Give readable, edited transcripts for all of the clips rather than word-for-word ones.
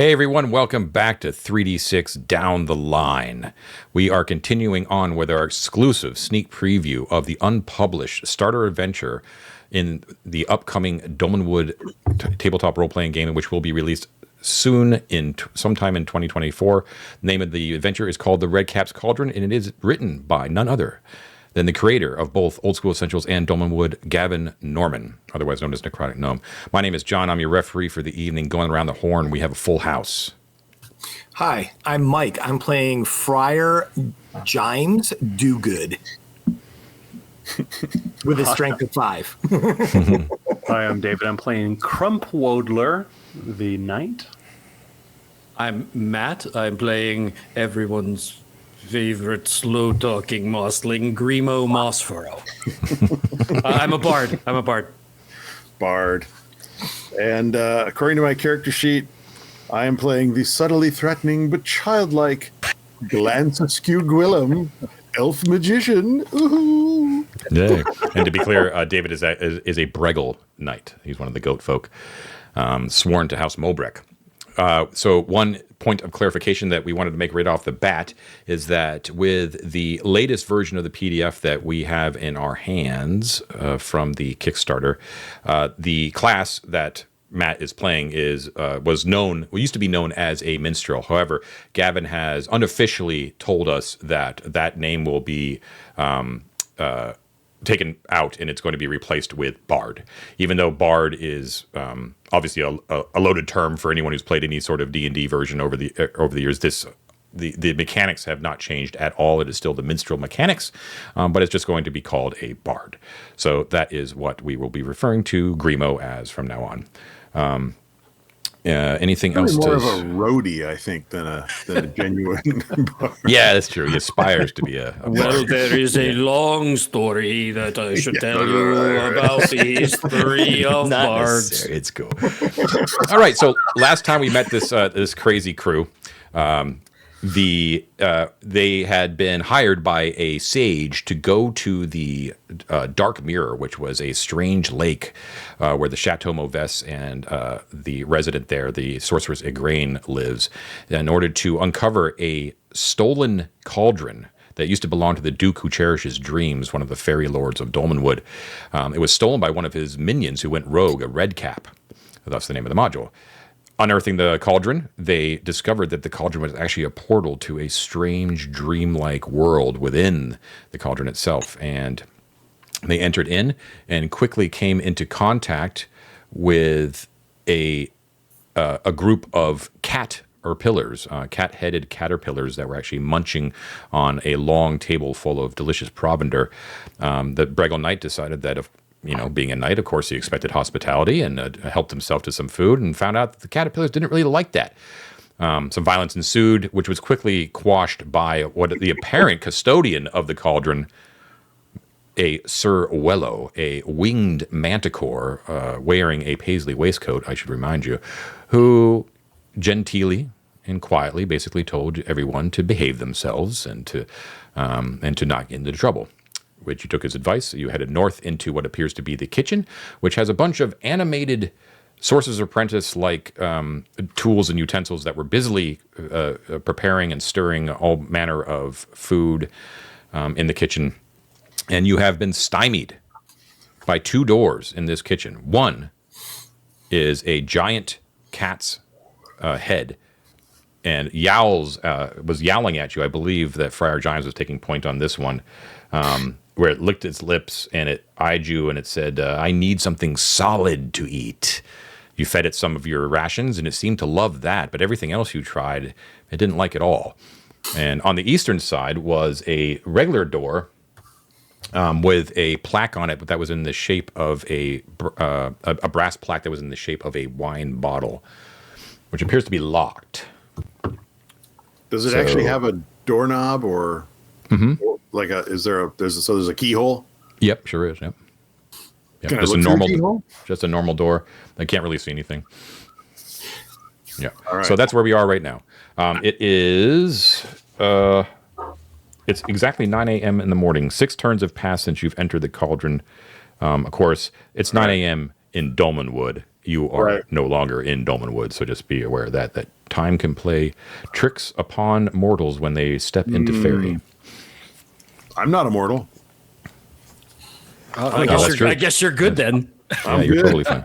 Hey everyone, welcome back to 3D6 Down the Line. We are continuing on with our exclusive sneak preview of the unpublished starter adventure in the upcoming Dolmenwood tabletop role-playing game, which will be released soon, sometime in 2024. The name of the adventure is called the Redcap's Cauldron, and it is written by none other than the creator of both Old School Essentials and Dolmenwood, Gavin Norman, otherwise known as Necrotic Gnome. My name is John. I'm your referee for the evening. Going around the horn, we have a full house. Hi, I'm Mike. I'm playing Friar James Dogood with a strength of 5. Hi, I'm David. I'm playing Crumpwodler, the knight. I'm Matt. I'm playing everyone's favorite slow-talking mossling, Grimo Mossfurrow. I'm a bard. Bard. And according to my character sheet, I am playing the subtly threatening but childlike Glance Askew Gwillem, elf magician. Ooh. Yeah. And to be clear, David is a Bregel knight. He's one of the goat folk, sworn to House Mobrek. So one point of clarification that we wanted to make right off the bat is that with the latest version of the PDF that we have in our hands from the Kickstarter, the class that Matt is playing used to be known as a minstrel. However, Gavin has unofficially told us that that name will be taken out, and it's going to be replaced with Bard. Even though Bard is obviously a loaded term for anyone who's played any sort of D&D version over the years, the mechanics have not changed at all. It is still the minstrel mechanics, but it's just going to be called a Bard. So that is what we will be referring to Grimo as from now on. Anything else? More of a roadie, I think, than a genuine bard. Yeah, that's true. He aspires to be a Well, there is a long story that I should tell you about the history of bards. It's cool. All right, so last time we met this crazy crew, they had been hired by a sage to go to the Dark Mirror, which was a strange lake where the Chateau Mauves and the resident there, the sorceress Igraine, lives, in order to uncover a stolen cauldron that used to belong to the Duke who cherishes dreams, one of the fairy lords of Dolmenwood. It was stolen by one of his minions who went rogue, a Redcap. That's the name of the module. Unearthing the cauldron, they discovered that the cauldron was actually a portal to a strange, dreamlike world within the cauldron itself. And they entered in and quickly came into contact with a group of cat-headed caterpillars that were actually munching on a long table full of delicious provender. The Bregel Knight decided that being a knight, of course, he expected hospitality and helped himself to some food, and found out that the caterpillars didn't really like that. Some violence ensued, which was quickly quashed by what the apparent custodian of the cauldron, a Ser Wellow, a winged manticore wearing a paisley waistcoat, I should remind you, who genteelly and quietly basically told everyone to behave themselves and to not get into trouble. Which you took his advice. You headed north into what appears to be the kitchen, which has a bunch of animated Sorcerer's Apprentice-like tools and utensils that were busily preparing and stirring all manner of food in the kitchen. And you have been stymied by 2 doors in this kitchen. One is a giant cat's head, and was yowling at you. I believe that Friar Giles was taking point on this one. Where it licked its lips and it eyed you and it said, I need something solid to eat. You fed it some of your rations and it seemed to love that, but everything else you tried, it didn't like at all. And on the eastern side was a regular door with a plaque on it, but that was in the shape of a brass plaque that was in the shape of a wine bottle, which appears to be locked. Does it actually have a doorknob or... Mm-hmm. Like there's a keyhole? Yep, sure is. Yep. Can I look through a keyhole? Just a normal door. I can't really see anything. Yeah. All right. So that's where we are right now. It is. It's exactly 9 a.m. in the morning. 6 turns have passed since you've entered the cauldron. Of course, it's 9 a.m. in Dolmenwood. you are no longer in Dolmenwood. So just be aware of that time can play tricks upon mortals when they step into fairy. I'm not immortal. I guess you're good then. Yeah, you're totally fine.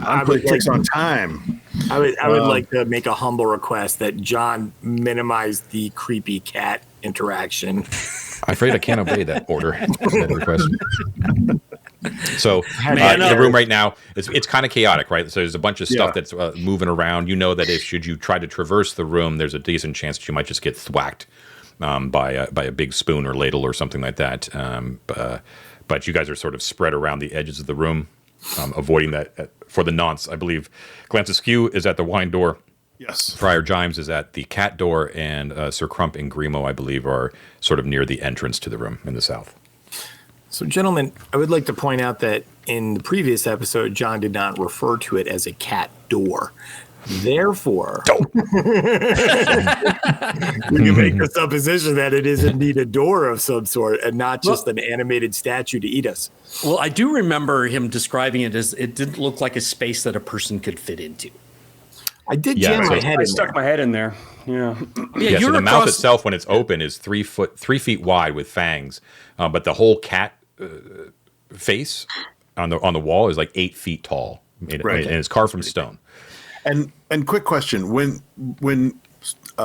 I'm playing tricks on time. I would like to make a humble request that John minimize the creepy cat interaction. I'm afraid I can't obey that order, that request. So the room right now, it's kind of chaotic, right? So there's a bunch of stuff that's moving around. You know that should you try to traverse the room, there's a decent chance that you might just get thwacked by a big spoon or ladle or something like that. But you guys are sort of spread around the edges of the room, avoiding that for the nonce. I believe Glance Askew is at the wine door. Yes. Friar Jimes is at the cat door, and Sir Crump and Grimo, I believe, are sort of near the entrance to the room in the south. So, gentlemen, I would like to point out that in the previous episode, John did not refer to it as a cat door. Therefore, we can make the supposition that it is indeed a door of some sort and not just an animated statue to eat us. Well, I do remember him describing it as it didn't look like a space that a person could fit into. I did jam my head in stuck my head in there. Yeah. Yeah, so the mouth itself, when it's open, is 3 feet wide with fangs, but the whole cat face on the wall is like 8 feet tall, and it's carved from stone. And quick question: when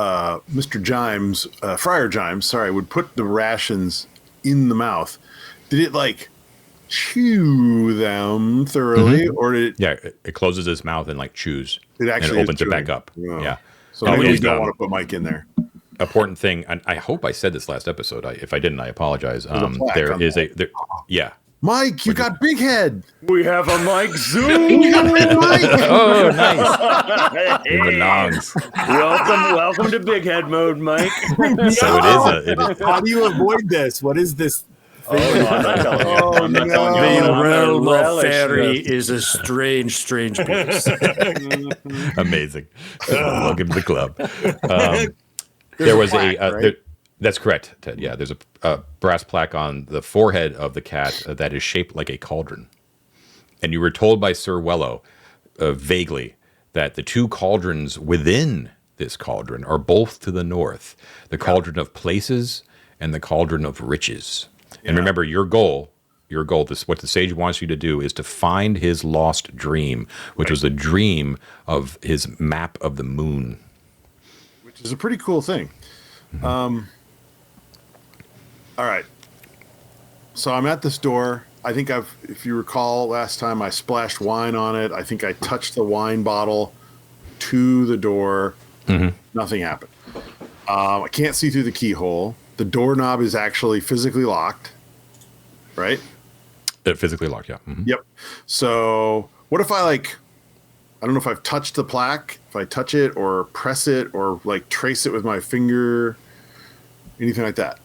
Mr. Jimes, Friar Jimes, sorry, would put the rations in the mouth, did it like chew them thoroughly, or did it? Yeah, it closes its mouth and like chews. It actually and it opens it back up. Oh. Yeah. So maybe we don't want to put Mike in there. Important thing, and I hope I said this last episode. If I didn't, I apologize. Yeah. Mike, you got big head. We have a Mike Zoom. Oh, nice. In the nongs. Welcome to Big Head mode, Mike. So it is. How do you avoid this? What is this? I'm not telling you. I'm not telling you. The I'm realm gonna of relish fairy this. is a strange place. Amazing. Welcome to the club. There was plaque, that's correct, Ted. Yeah, there's a brass plaque on the forehead of the cat that is shaped like a cauldron. And you were told by Ser Wellow, vaguely, that the two cauldrons within this cauldron are both to the north. The cauldron of places and the cauldron of riches. And remember, your goal, what the sage wants you to do is to find his lost dream, which was a dream of his map of the moon. Which is a pretty cool thing. All right. So I'm at this door. I think if you recall last time, I splashed wine on it. I think I touched the wine bottle to the door. Nothing happened. I can't see through the keyhole. The doorknob is actually physically locked, right? Physically locked, yeah. Yep. So what if I don't know if I've touched the plaque, if I touch it or press it or like trace it with my finger, anything like that.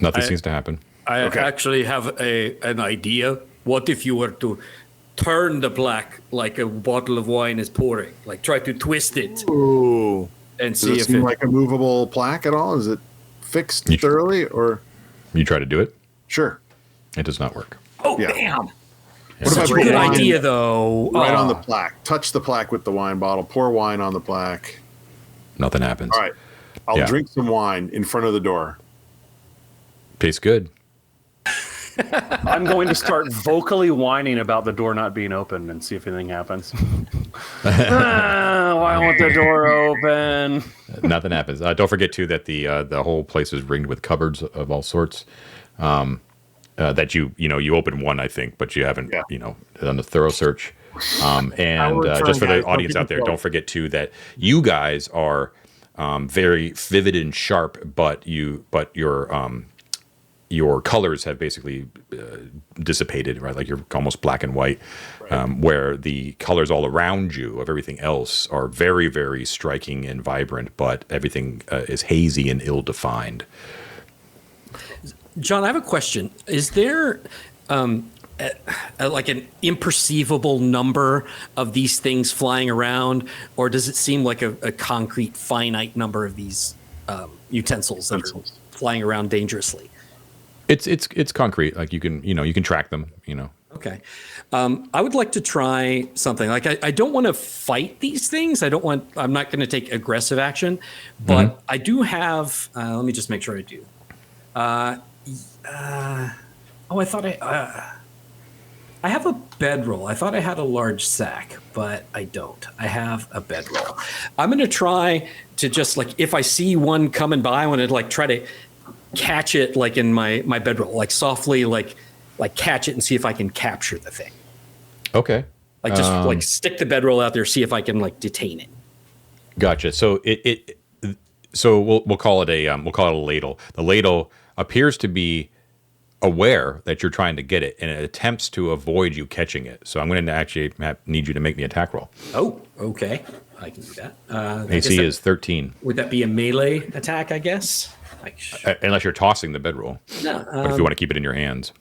Nothing seems to happen. I actually have an idea. What if you were to turn the plaque like a bottle of wine is pouring? Like try to twist it. Ooh. And Does see it if seem like a movable plaque at all? Is it fixed thoroughly or? You try to do it? Sure. It does not work. Oh, Yeah. damn. What if I Such a put good wine idea, though. right on the plaque? Touch the plaque with the wine bottle. Pour wine on the plaque. Nothing happens. All right. I'll drink some wine in front of the door. Tastes good. I'm going to start vocally whining about the door not being open and see if anything happens. Why won't the door open? Nothing happens. Don't forget too that the whole place is ringed with cupboards of all sorts. That you opened one, I think, but you haven't done a thorough search. And just for the audience out there, don't forget too that you guys are very vivid and sharp, but your colors have basically dissipated, right? Like you're almost black and white, where the colors all around you of everything else are very, very striking and vibrant, but everything is hazy and ill-defined. John, I have a question. Is there like an imperceivable number of these things flying around, or does it seem like a concrete, finite number of these utensils that are flying around dangerously? It's concrete. Like you can track them. Okay. I would like to try something like I don't want to fight these things. I'm not going to take aggressive action, but I do have, let me just make sure I do. I thought I have a bedroll. I thought I had a large sack, but I don't. I have a bedroll. I'm going to try to just like, if I see one coming by, I want to like try to catch it like in my bedroll, like softly, like catch it and see if I can capture the thing. Okay. Like just like stick the bedroll out there, see if I can like detain it. Gotcha. So so we'll call it a ladle. The ladle appears to be aware that you're trying to get it, and it attempts to avoid you catching it. So I'm going to actually need you to make me attack roll. Oh, okay. I can do that. AC is 13. Would that be a melee attack, I guess? Unless you're tossing the bedroll. No. But if you want to keep it in your hands.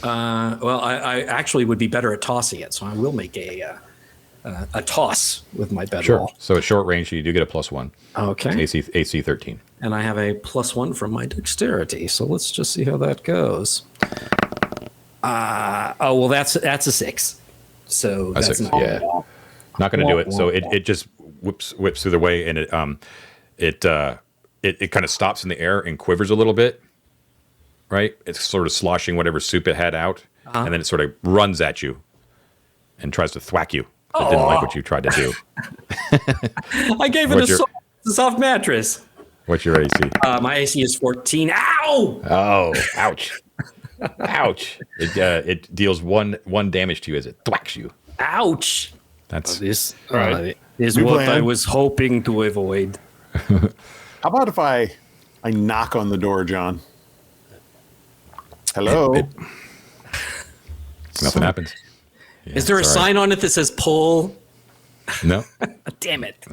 Well, I actually would be better at tossing it, so I will make a toss with my bedroll. Sure. So at short range, you do get a +1. Okay. AC 13. And I have a +1 from my dexterity, so let's just see how that goes. Well, that's a 6. So that's 6. not Yeah. Not going to do it. So it just whips through the way, and it kind of stops in the air and quivers a little bit. Right? It's sort of sloshing whatever soup it had out, and then it sort of runs at you and tries to thwack you. It didn't like what you tried to do. I gave it a soft mattress. What's your AC? My AC is 14. Ow! Oh, ouch. Ouch. It deals one damage to you as it thwacks you. Ouch! That's This right. is New what plan. I was hoping to avoid. How about if I knock on the door, John? Hello. nothing happens. Yeah, Is there a it's all right. sign on it that says pull? No. Damn it.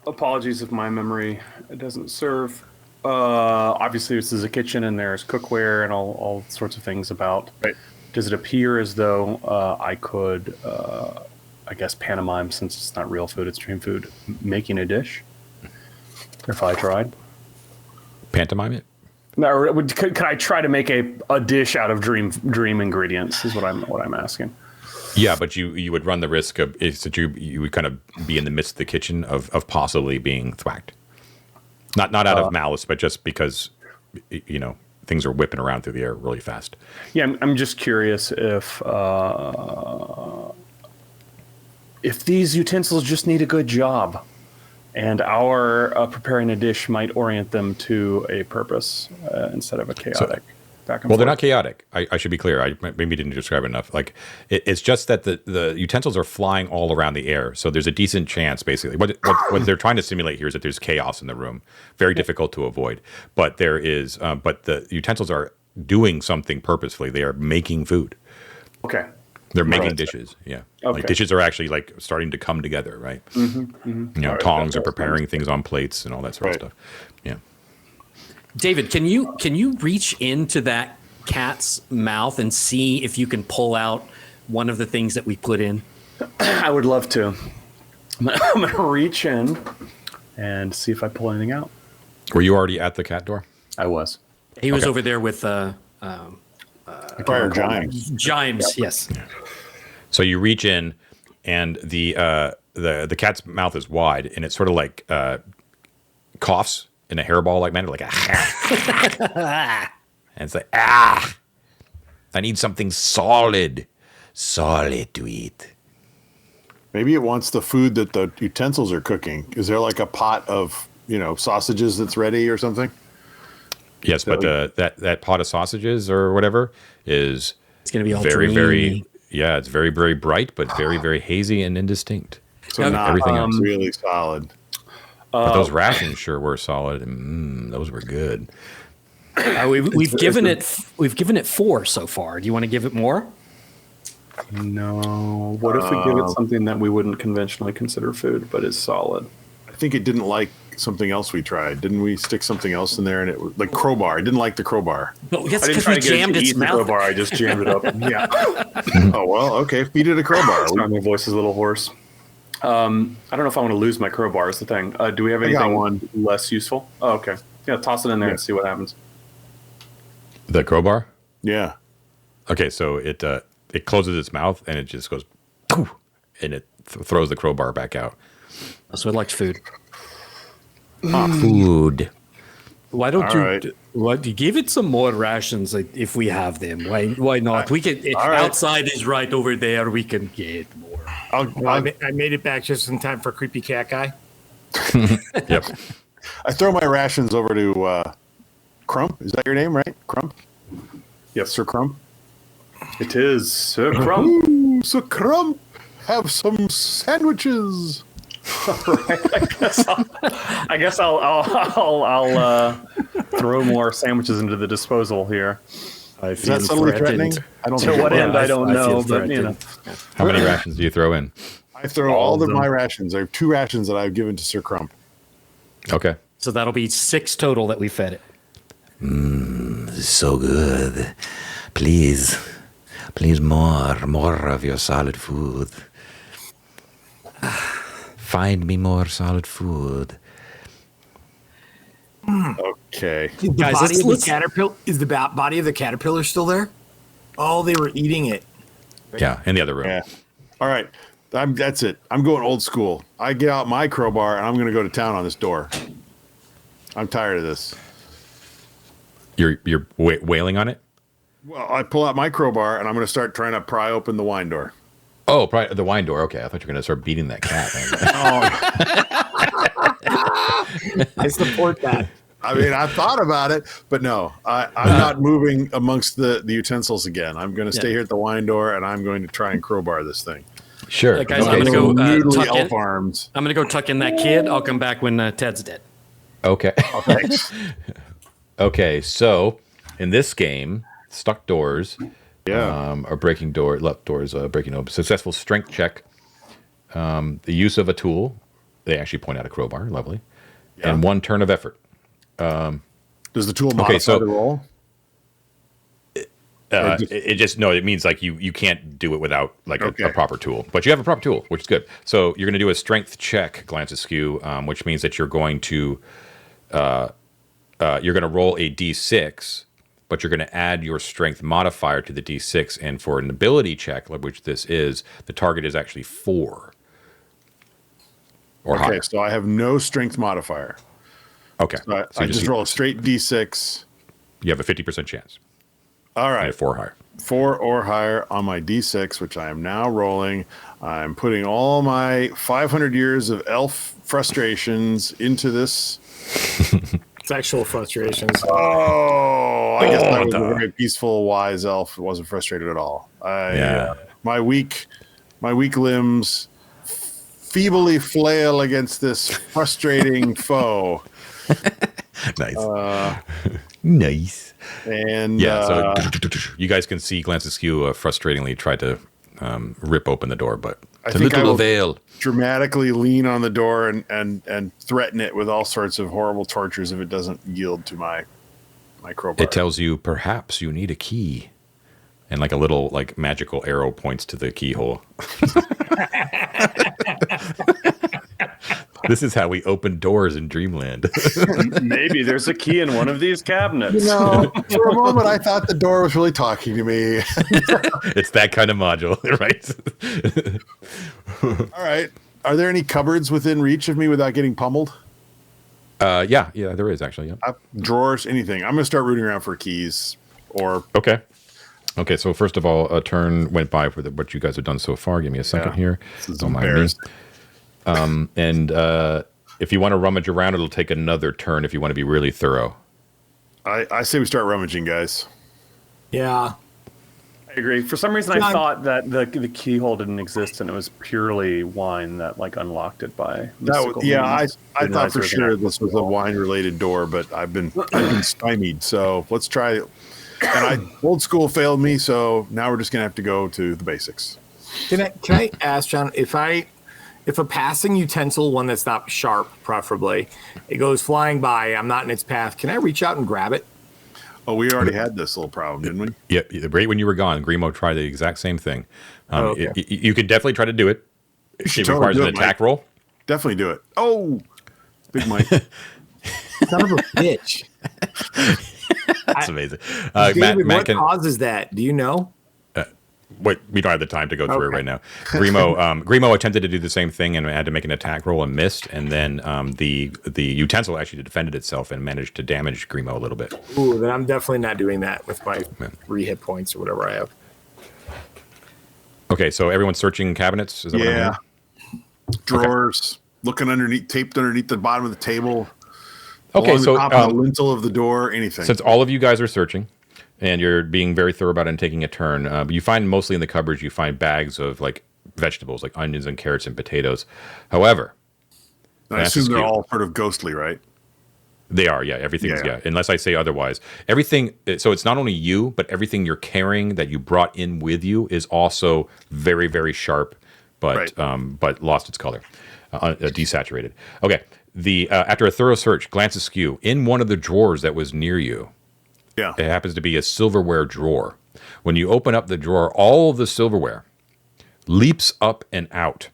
Apologies if my memory doesn't serve. Obviously, this is a kitchen and there's cookware and all sorts of things about. Right. Does it appear as though I could, I guess, pantomime, since it's not real food, it's dream food, making a dish? If I tried? Pantomime it? No, or could I try to make a dish out of dream ingredients? Is what I'm asking. Yeah, but you would run the risk of is that you would kind of be in the midst of the kitchen of possibly being thwacked. Not out of malice, but just because things are whipping around through the air really fast. Yeah, I'm just curious if these utensils just need a good job, and our preparing a dish might orient them to a purpose instead of a chaotic back and forth. Well, they're not chaotic. I should be clear. I maybe didn't describe it enough. Like it's just that the utensils are flying all around the air, so there's a decent chance. Basically, what they're trying to simulate here is that there's chaos in the room, very difficult to avoid. But there is, but the utensils are doing something purposefully. They are making food. Okay. They're making dishes. Yeah. Okay. Like dishes are actually like starting to come together, right? Mm-hmm. Tongs are preparing things on plates and all that sort of stuff. Yeah. David, can you reach into that cat's mouth and see if you can pull out one of the things that we put in? I would love to. I'm going to reach in and see if I pull anything out. Were you already at the cat door? I was. He was over there with Fire Giants. Giants. Yes. So you reach in, and the cat's mouth is wide, and it sort of like coughs in a hairball like manner, like and it's like I need something solid to eat. Maybe it wants the food that the utensils are cooking. Is there like a pot of sausages that's ready or something? Yes, but that pot of sausages or whatever is It's going to be all very, dreamy. it's very, very bright, but very, very hazy and indistinct. So not everything else. really solid. But those rations sure were solid, and those were good. We've given it 4 so far. Do you want to give it more? No. What if we give it something that we wouldn't conventionally consider food, but is solid? I think it didn't like something else we tried. Didn't we stick something else in there? And it was like crowbar. I didn't like the crowbar. No, that's I didn't because try we to get it jammed to its eat the mouth. crowbar. I just jammed it up. Yeah. Oh, well, okay. Feed it a crowbar. Sorry, my voice is a little hoarse. I don't know if I want to lose my crowbar is the thing. Do we have I got anything one. less useful? Oh, okay. Yeah, toss it in there and see what happens. The crowbar? Yeah. Okay, so it closes its mouth and it just goes, poof, and it throws the crowbar back out. So it likes food. Food. Why don't you? right. What you give it some more rations if we have them? Why not? We can. right. Outside is right over there. We can get more. I made it back just in time for creepy cat guy. Yep. I throw my rations over to Crump. Is that your name, right? Crump? Yes, Sir Crump? it is Sir Crump. Ooh, Sir Crump, have some sandwiches. I guess I'll throw more sandwiches into the disposal here. I Is that subtly threatening? I don't To think what it end, was. I don't know, but you know. How many rations do you throw in? I throw All all of of them. my rations. I have 2 rations that I've given to Sir Crump. Okay. So that'll be 6 total that we fed it. So good. Please more of your solid food. Find me more solid food. Okay. The Guys, body of the let's- caterpillar is the body of the caterpillar still there? Oh, they were eating it. Yeah, in the other room. Yeah. All right. That's it. I'm going old school. I get out my crowbar and I'm going to go to town on this door. I'm tired of this. You're wailing on it? Well, I pull out my crowbar and I'm going to start trying to pry open the wine door. Oh, probably the wine door. Okay, I thought you were going to start beating that cat. I support that. I mean, I thought about it, but no, I'm not moving amongst the utensils again. I'm going to stay here at the wine door and I'm going to try and crowbar this thing. Sure. Guys, Okay, I'm gonna so- go Noodly tuck in. elf arms. I'm gonna go tuck in that kid. I'll come back when Ted's dead. Okay. Thanks. Okay, so in this game, stuck doors are breaking left doors breaking open. Successful strength check. The use of a tool. They actually point out a crowbar. Lovely. Yeah. And 1 turn of effort. Does the tool modify so- the roll? It means like you can't do it without like Okay. a proper tool, but you have a proper tool, which is good. So you're going to do a strength check, glance askew, which means that you're going to roll a d6, but you're going to add your strength modifier to the d6. And for an ability check, which this is, the target is actually 4 or Okay, higher. so I have no strength modifier. Okay, So so I just roll a straight d6. You have a 50% chance. All Right, right. 4 or higher. 4 or higher on my d6, which I am now rolling. I'm putting all my 500 years of elf frustrations into this. Sexual frustrations. Oh, I guess I was a duh. very peaceful, wise elf who wasn't frustrated at all. Yeah. My weak limbs feebly flail against this frustrating foe. Nice. Nice. And Yeah, so you guys can see Glance Askew frustratingly tried to rip open the door, but I to think I little will avail. dramatically lean on the door and threaten it with all sorts of horrible tortures if it doesn't yield to my crowbar. It tells you perhaps you need a key, and like a little like magical arrow points to the keyhole. This is how we open doors in Dreamland. Maybe there's a key in one of these cabinets. No, for a moment I thought the door was really talking to me. It's that kind of module, right? All right. Are there any cupboards within reach of me without getting pummeled? Yeah, there is actually. Yeah. Drawers, anything. I'm going to start rooting around for keys or Okay. Okay. So first of all, a turn went by for what you guys have done so far. Give me a second here. This is Don't mind me. embarrassing. And if you want to rummage around, it'll take another turn if you want to be really thorough. I say we start rummaging, guys. Yeah. I agree. For some reason, I John- thought that the keyhole didn't exist, and it was purely wine that like unlocked it by. That mystical was, yeah, I means. Didn't thought realize for there was an sure actual this was a keyhole. wine-related door, but I've been stymied. So let's try it. And old school failed me, so now we're just gonna have to go to the basics. Can I ask John if a passing utensil, one that's not sharp, preferably, it goes flying by, I'm not in its path, can I reach out and grab it? Oh, we already had this little problem, didn't we? Yeah, right when you were gone, Grimo tried the exact same thing. Okay. You could definitely try to do it. should It totally requires do an it, attack Mike. roll. Definitely do it. Oh, big Mike. Son of a bitch. That's amazing. David, Matt what can. causes that? Do you know? Wait, we don't have the time to go through it right now. Grimo attempted to do the same thing and had to make an attack roll and missed. And then the utensil actually defended itself and managed to damage Grimo a little bit. Ooh, then I'm definitely not doing that with my 3 hit points or whatever I have. Okay, so everyone's searching cabinets? Is that what I'm hearing? Drawers, looking underneath, taped underneath the bottom of the table. Okay, along so the top of the lintel of the door, anything. Since all of you guys are searching, and you're being very thorough about it and taking a turn, you find mostly in the cupboards, you find bags of like vegetables, like onions and carrots and potatoes. However, I assume they're all sort of ghostly, right? They are, yeah. Everything's, yeah. Unless I say otherwise. Everything, so it's not only you, but everything you're carrying that you brought in with you is also very, very sharp, but lost its color, desaturated. Okay. After a thorough search, glance askew, in one of the drawers that was near you, it happens to be a silverware drawer. When you open up the drawer, all of the silverware leaps up and out,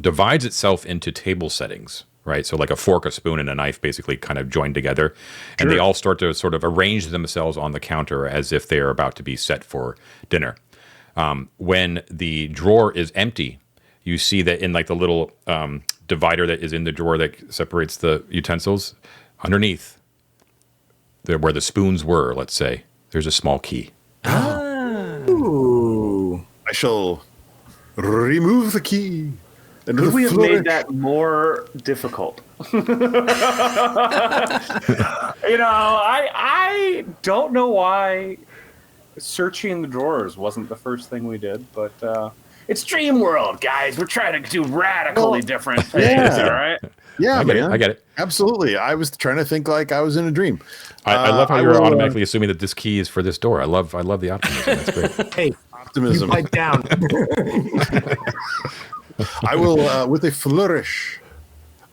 divides itself into table settings, right? So like a fork, a spoon, and a knife basically kind of joined together. And they all start to sort of arrange themselves on the counter as if they are about to be set for dinner. When the drawer is empty, you see that in like the little divider that is in the drawer that separates the utensils, underneath where the spoons were, let's say, there's a small key. Ooh. I shall remove the key. And Could we have made that more difficult? I don't know why searching the drawers wasn't the first thing we did, but it's Dream World, guys. We're trying to do radically different things, all right? Yeah, I get it. Absolutely. I was trying to think like I was in a dream. I love how you're automatically assuming that this key is for this door. I love the optimism. That's great. Hey, Optimism. pipe down. I will, with a flourish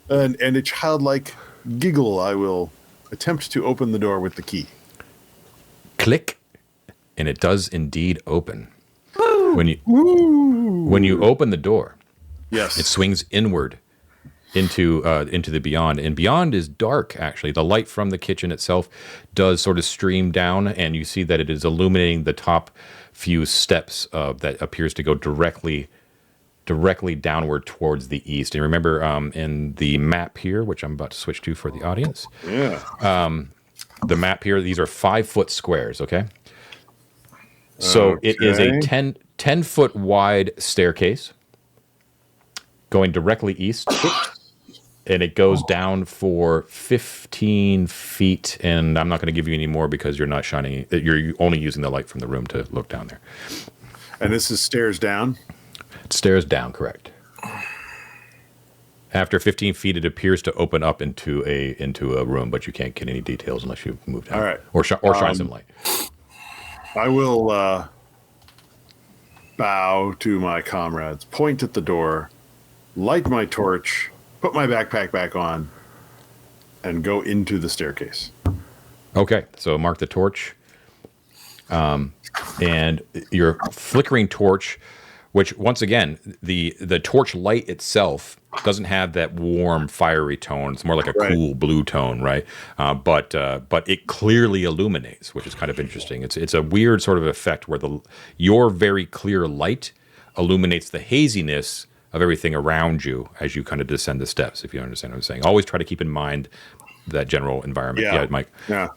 and a childlike giggle, I will attempt to open the door with the key. Click, and it does indeed open. When you open the door, it swings inward into the beyond, and beyond is dark. Actually, the light from the kitchen itself does sort of stream down, and you see that it is illuminating the top few steps that appears to go directly downward towards the east. And remember, in the map here, which I'm about to switch to for the audience, the map here, these are 5-foot squares. Okay, so it is a 10-foot wide staircase going directly east. And it goes down for 15 feet, and I'm not going to give you any more because you're not shining. You're only using the light from the room to look down there. And this is stairs down? It's stairs down, correct. After 15 feet, it appears to open up into a room, but you can't get any details unless you move down. All right. Or shine some light. I will bow to my comrades, point at the door, light my torch, put my backpack back on, and go into the staircase. Okay, so mark the torch. And your flickering torch, which once again, the torch light itself doesn't have that warm, fiery tone. It's more like a cool blue tone, right? But it clearly illuminates, which is kind of interesting. It's a weird sort of effect where your very clear light illuminates the haziness of everything around you as you kind of descend the steps, if you understand what I'm saying. Always try to keep in mind that general environment. Yeah, Mike. Yeah.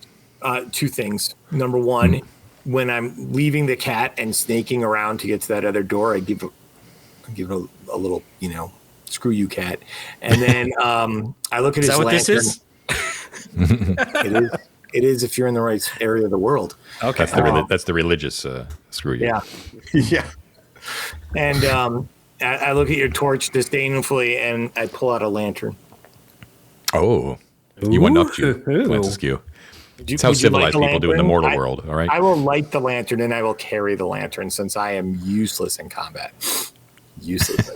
2 things. Number 1, when I'm leaving the cat and snaking around to get to that other door, I give it a little, screw you, cat. And then I look at his lantern. Is that what this is? It is if you're in the right area of the world. Okay. That's the religious screw you. Yeah. Yeah. And I look at your torch disdainfully, and I pull out a lantern. Oh, you went up to Glance Askew. It's how civilized people do in the mortal world, all right? I will light the lantern, and I will carry the lantern, since I am useless in combat. Useless.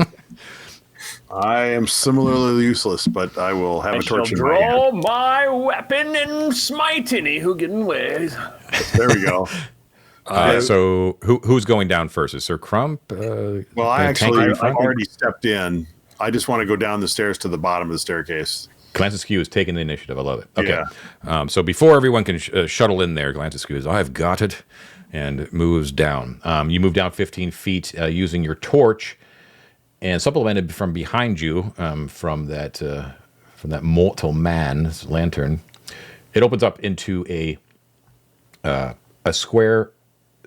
I am similarly useless, but I will have a torch in my hand. Draw my weapon and smite any who get in the way. There we go. So who's going down first? Is Sir Crump? Well, I've already stepped in. I just want to go down the stairs to the bottom of the staircase. Glance Askew is taking the initiative. I love it. Okay. Yeah. So before everyone can shuttle in there, Glance Askew is, I've got it. and moves down. You move down 15 feet using your torch, and supplemented from behind you from that mortal man's lantern. It opens up into a square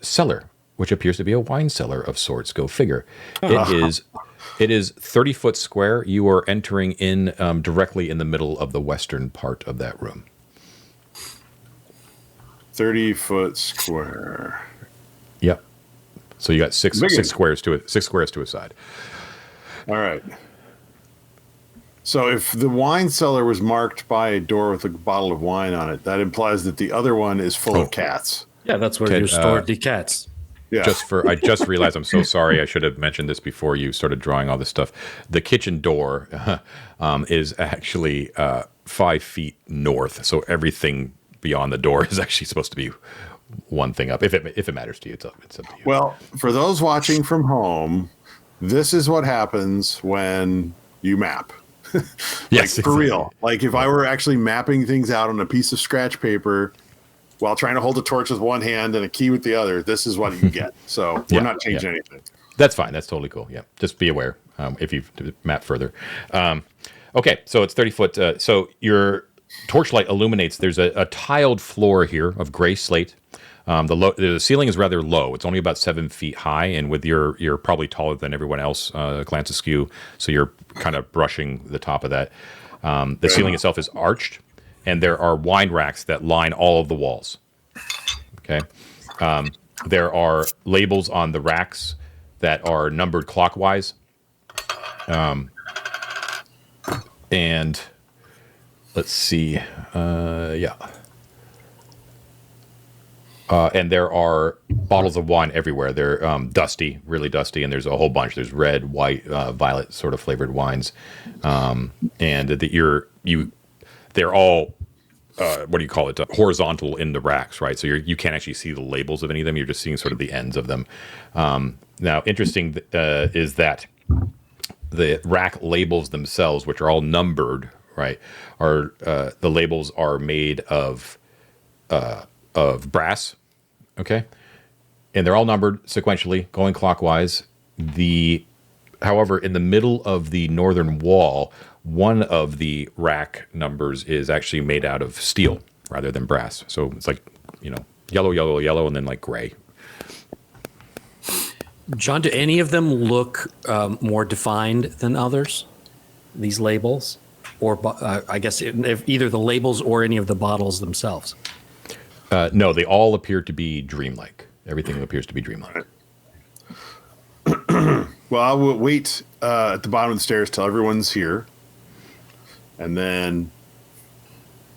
cellar, which appears to be a wine cellar of sorts. Go figure. It is 30 foot square. You are entering in directly in the middle of the western part of that room. 30-foot square. Yep. So you got six squares to it. 6 squares to a side. All right. So if the wine cellar was marked by a door with a bottle of wine on it, that implies that the other one is full of cats. Yeah, that's where you store the cats. Yeah. I just realized, I'm so sorry. I should have mentioned this before you started drawing all this stuff. The kitchen door is actually 5 feet north. So everything beyond the door is actually supposed to be one thing up. If it matters to you, it's up to you. Well, for those watching from home, this is what happens when you map. Yes, for real. Like if I were actually mapping things out on a piece of scratch paper while trying to hold a torch with one hand and a key with the other, this is what you get. So we're not changing anything. That's fine. That's totally cool. Yeah. Just be aware if you map further. Okay. So it's 30 foot. So your torchlight illuminates. There's a tiled floor here of gray slate. The ceiling is rather low. It's only about 7 feet high, and with you're probably taller than everyone else, glance askew, so you're kind of brushing the top of that. The ceiling itself is arched, and there are wine racks that line all of the walls. Okay, there are labels on the racks that are numbered clockwise, and let's see, and there are bottles of wine everywhere. They're dusty, really dusty, and there's a whole bunch. There's red, white, violet sort of flavored wines, and they're all what do you call it? Horizontal in the racks, right? So you can't actually see the labels of any of them. You're just seeing sort of the ends of them. Now, interesting is that the rack labels themselves, which are all numbered, right? Are the labels are made of brass, okay, and they're all numbered sequentially, going clockwise. However, in the middle of the northern wall, one of the rack numbers is actually made out of steel rather than brass. So it's like, yellow, yellow, yellow, and then like gray. John, do any of them look more defined than others? These labels, or I guess if either the labels or any of the bottles themselves. No, they all appear to be dreamlike. Everything appears to be dreamlike. Well, I will wait at the bottom of the stairs till everyone's here, and then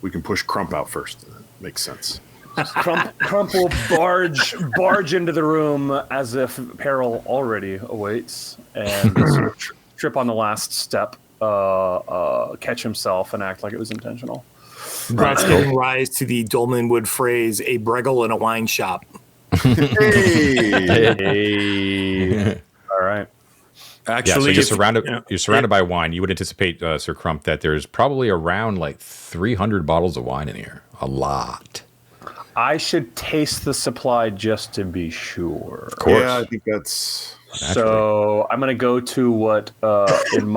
we can push Crump out first. That makes sense. Crump will barge into the room as if peril already awaits, and sort of trip on the last step, catch himself, and act like it was intentional. That's giving rise to the Dolmenwood phrase, a breggle in a wine shop. Hey. All right. Actually, so you're surrounded by wine. You would anticipate, Sir Crump, that there's probably around like 300 bottles of wine in here. A lot. I should taste the supply just to be sure. Of course. Yeah, I think that's... So I'm going to go to what in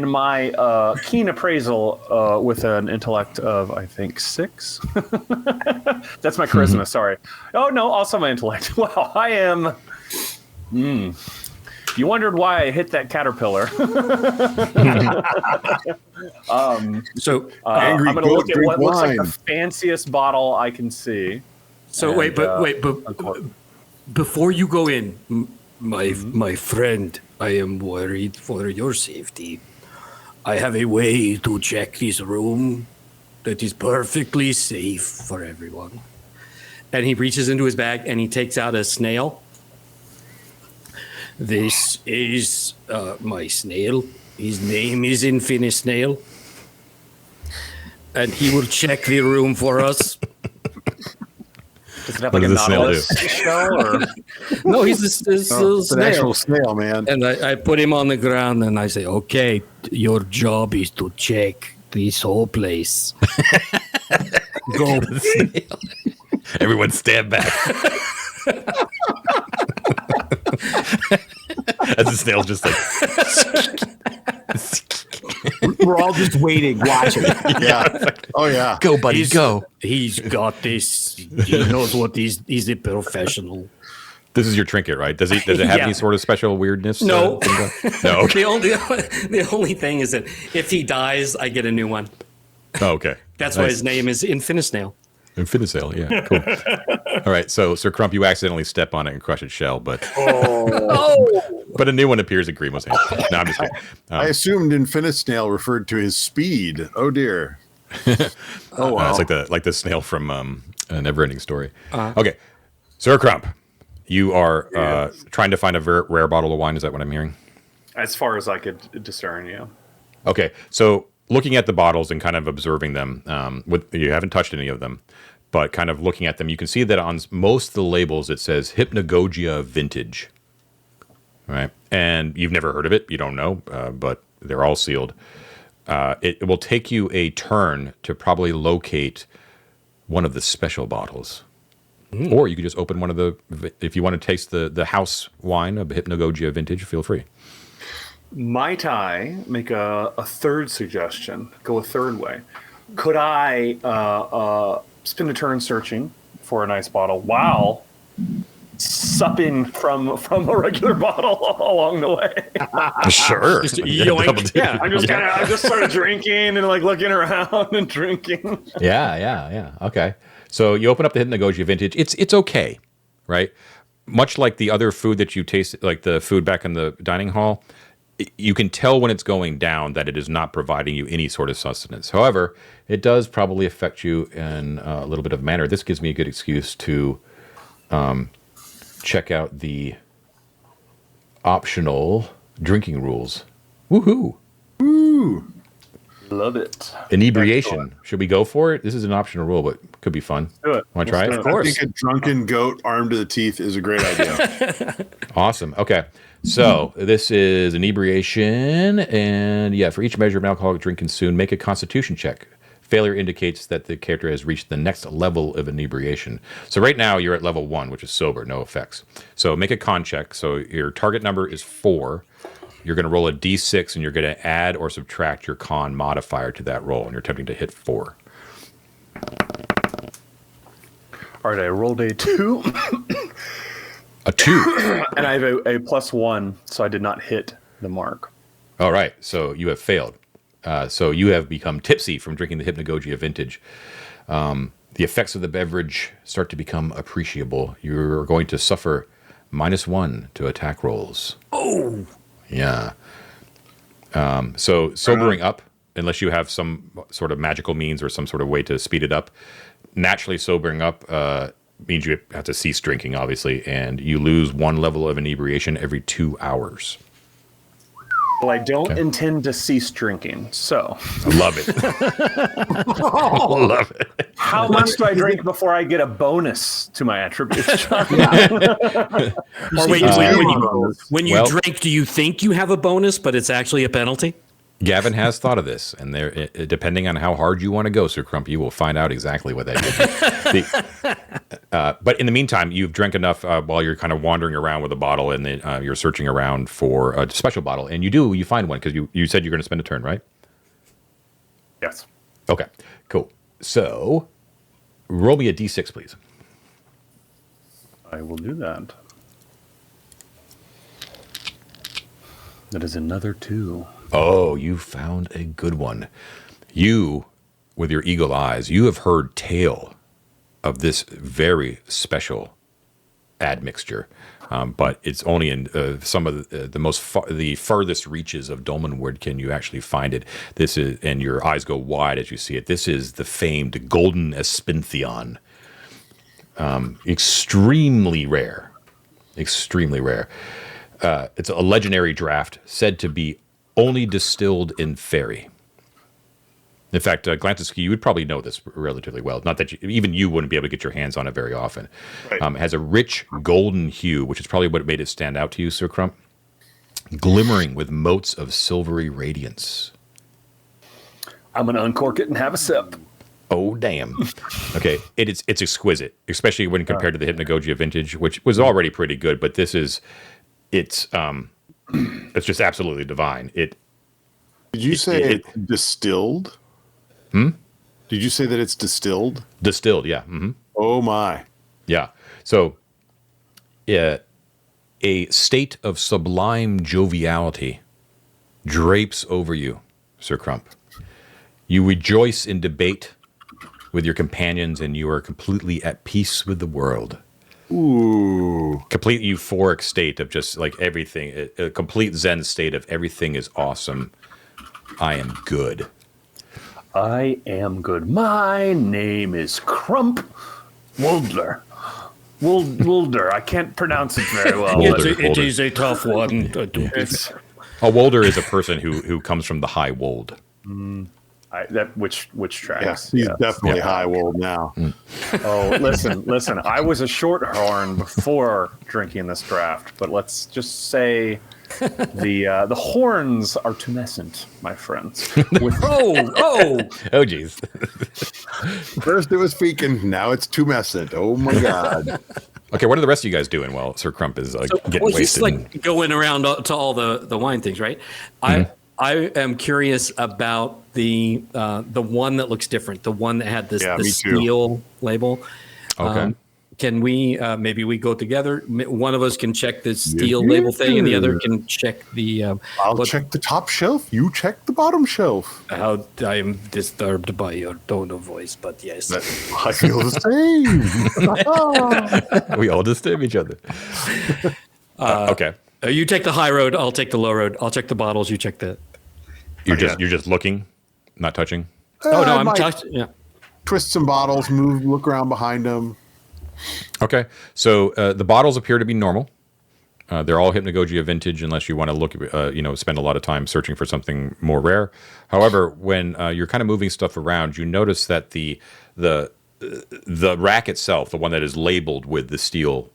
my keen appraisal with an intellect of, I think, 6. That's my charisma. Sorry. Oh no, also my intellect. Wow, I am. You wondered why I hit that caterpillar. I'm going to look at what looks like the fanciest bottle I can see. So wait, before you go in, my friend, I am worried for your safety. I have a way to check this room that is perfectly safe for everyone. And he reaches into his bag and he takes out a snail. This is my snail. His name is Infinite Snail. And he will check the room for us. Does it have like a Nautilus shell? Or? No, he's a snail. It's an actual snail, man. And I put him on the ground and I say, okay, your job is to check this whole place. Go. Everyone stand back. As the snail's just like, We're all just waiting, watching. Yeah. Oh yeah. Go, buddy, go. He's got this. He knows what he's a professional. this is your trinket, right? Does it have Yeah. any sort of special weirdness? No. No. Okay. The only thing is that if he dies, I get a new one. Oh, okay. That's why his name is Infinisnail. Infinisale, yeah, cool. All right, so Sir Crump, you accidentally step on it and crush its shell, but but a new one appears in Grimo's hand. No, I'm just kidding. I assumed Infinisnail referred to his speed. Oh dear. Oh wow. It's like the snail from a Neverending Story. Okay, Sir Crump, you are trying to find a rare bottle of wine. Is that what I'm hearing? As far as I could discern, yeah. Okay, so looking at the bottles and kind of observing them, you haven't touched any of them, but kind of looking at them, you can see that on most of the labels it says Hypnagogia Vintage. Right, and you've never heard of it, you don't know, but they're all sealed. It will take you a turn to probably locate one of the special bottles. Or you could just open one of if you want to taste the house wine of Hypnagogia Vintage, feel free. Might I make a third suggestion? Go a third way. Could I spend a turn searching for a nice bottle while supping from a regular bottle along the way? Sure. Just yoink. Yeah, I'm just sort of drinking and like looking around and drinking. Yeah. Okay. So you open up the Hypnagogia Vintage. It's okay, right? Much like the other food that you tasted, like the food back in the dining hall, you can tell when it's going down that it is not providing you any sort of sustenance. However, it does probably affect you in a little bit of manner. This gives me a good excuse to check out the optional drinking rules. Woohoo! Love it. Inebriation. Excellent. Should we go for it? This is an optional rule, but could be fun. Do it. Want to try Let's it? do I think a drunken goat armed to the teeth is a great idea. Awesome. Okay. So this is inebriation. And yeah, for each measure of alcoholic drink consumed, make a constitution check. Failure indicates that the character has reached the next level of inebriation. So right now you're at level 1, which is sober, no effects. So make a con check. So your target number is 4. You're going to roll a d6 and you're going to add or subtract your con modifier to that roll. And you're attempting to hit 4. All right, I rolled a 2. A 2. And I have a +1, so I did not hit the mark. All right. So you have failed. So you have become tipsy from drinking the Hypnagogia Vintage. The effects of the beverage start to become appreciable. You're going to suffer -1 to attack rolls. Oh, Yeah. So sobering up, unless you have some sort of magical means or some sort of way to speed it up, naturally sobering up means you have to cease drinking, obviously, and you lose 1 level of inebriation every 2 hours. Well, I don't intend to cease drinking, so I love it. Love it. how much do I drink before I get a bonus to my attributes? or wait, when you Well- drink, do you think you have a bonus, but it's actually a penalty? Gavin has thought of this, and there, depending on how hard you want to go, Sir Crump, you will find out exactly what that is. But in the meantime, you've drank enough while you're kind of wandering around with a bottle, and then you're searching around for a special bottle, and you find one because you said you're going to spend a turn, right? Yes. Okay, cool. So roll me a d6, please. I will do that. That is another 2. Oh, you found a good one. You, with your eagle eyes, you have heard tale of this very special admixture, but it's only in some of the farthest reaches of Dolmenwood can you actually find it. This is, and your eyes go wide as you see it. This is the famed Golden Espinthion. Extremely rare. Extremely rare. It's a legendary draft said to be only distilled in Fairy. In fact, Glantis, you would probably know this relatively well. Not that even you wouldn't be able to get your hands on it very often. Right. It has a rich golden hue, which is probably what made it stand out to you, Sir Crump. Glimmering with motes of silvery radiance. I'm going to uncork it and have a sip. Oh, damn. Okay, it's exquisite, especially when compared to the Hypnagogia Vintage, which was already pretty good, but this is, it's It's just absolutely divine. Did you say it's distilled? Did you say that it's distilled? Distilled, yeah. Mm-hmm. Oh my. Yeah. So, a state of sublime joviality drapes over you, Sir Crump. You rejoice in debate with your companions, and you are completely at peace with the world. Ooh. Complete euphoric state of just like everything, a complete Zen state of everything is awesome. I am good. I am good. My name is Crump Wuldler. Wulder. I can't pronounce it very well. Wolder. It is a tough one. A Wolder is a person who comes from the high wold. Which tracks. He's definitely high wold now. Oh, listen. I was a shorthorn before drinking this draft, but let's just say the horns are tumescent, my friends. Oh, geez. First it was fekin, now it's tumescent. Oh my god. Okay, what are the rest of you guys doing while Sir Crump is getting wasted? He's like going around to all the wine things, right? I am curious about the one that looks different, the one that had this steel label. Okay. Can we maybe we go together? One of us can check the steel label thing, and the other can check the. I'll check the top shelf. You check the bottom shelf. How I am disturbed by your tone of voice, but yes, I feel the same. We all disturb each other. Okay. You take the high road. I'll take the low road. I'll check the bottles. You check the. You're just looking, not touching. Oh no, I'm touching. Yeah. Twist some bottles, look around behind them. Okay, so the bottles appear to be normal. They're all Hypnagogia vintage, unless you want to look, spend a lot of time searching for something more rare. However, when you're kind of moving stuff around, you notice that the rack itself, the one that is labeled with the steel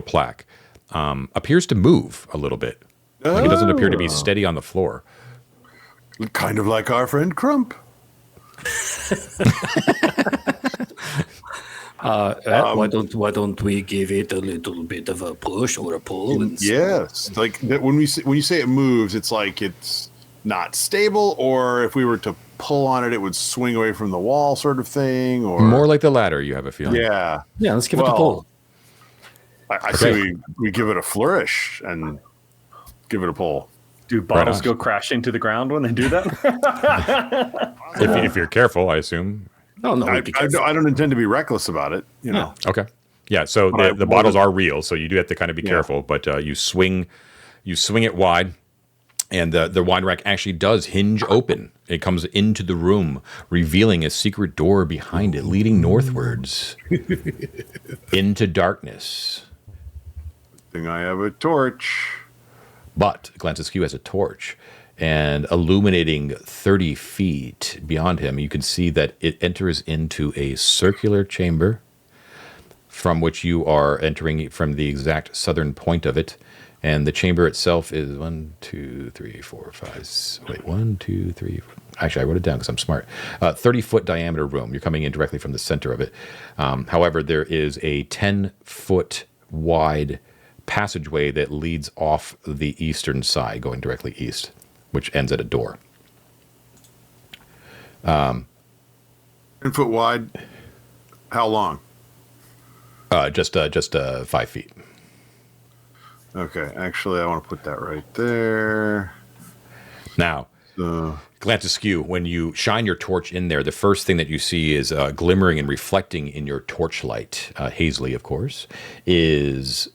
plaque, appears to move a little bit. Like it doesn't appear to be steady on the floor. Kind of like our friend Crump. Why don't we give it a little bit of a push or a pull? And yes, like when you say it moves, it's like it's not stable, or if we were to pull on it, it would swing away from the wall, sort of thing. Or more like the latter. You have a feeling. Yeah. Let's give it a pull. I say we give it a flourish and give it a pull. Do bottles go crashing to the ground when they do that? if you're careful, I assume. No, I don't intend to be reckless about it. You know. Okay. Yeah. So the bottles are real, so you do have to kind of be careful. But you swing it wide, and the wine rack actually does hinge open. It comes into the room, revealing a secret door behind it, leading northwards into darkness. I have a torch. But Glances has a torch, and illuminating 30 feet beyond him, you can see that it enters into a circular chamber from which you are entering from the exact southern point of it. And the chamber itself is 1, 2, 3, 4, 5. Wait, 1, 2, 3. Actually, I wrote it down because I'm smart. 30-foot diameter room. You're coming in directly from the center of it. However, there is a 10-foot wide passageway that leads off the eastern side, going directly east, which ends at a door. 10 foot wide. How long? Just 5 feet. Okay, actually, I want to put that right there. Now, glance askew. When you shine your torch in there, the first thing that you see is glimmering and reflecting in your torchlight, hazily, of course, is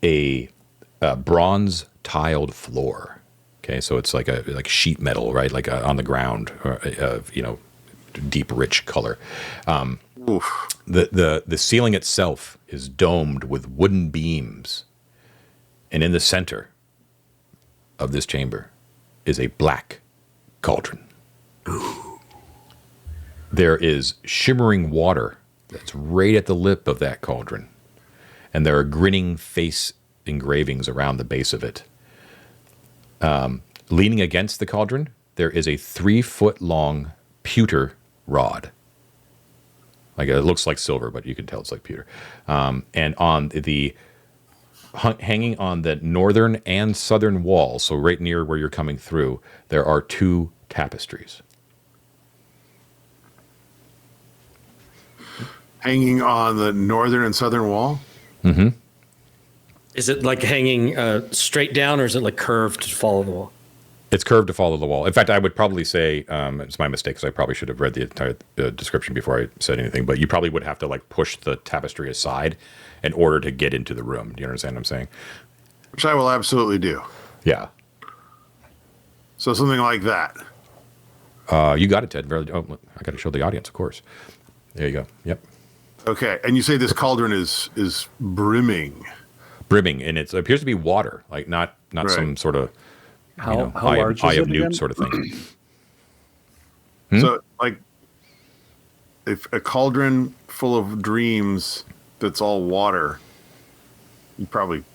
a bronze tiled floor. Okay, so it's like sheet metal, right? Like on the ground, deep, rich color. The ceiling itself is domed with wooden beams, and in the center of this chamber is a black cauldron. There is shimmering water that's right at the lip of that cauldron, and there are grinning face engravings around the base of it. Leaning against the cauldron, there is a 3-foot-long pewter rod. Like it looks like silver, but you can tell it's like pewter. And on the hanging on the northern and southern wall, so right near where you're coming through, there are 2 tapestries. Hanging on the northern and southern wall? Mm-hmm. Is it like hanging straight down, or is it like curved to follow the wall? It's curved to follow the wall. In fact, I would probably say, it's my mistake because I probably should have read the entire description before I said anything, but you probably would have to like push the tapestry aside in order to get into the room. Do you understand what I'm saying? Which I will absolutely do. Yeah. So something like that. You got it, Ted. I got to show the audience, of course. There you go. Yep. Okay. And you say this cauldron is brimming. Brimming, and it appears to be water, like not Right. some sort of How eye large of, is eye of it Newt again? sort of thing. So, like, if a cauldron full of dreams that's all water, you probably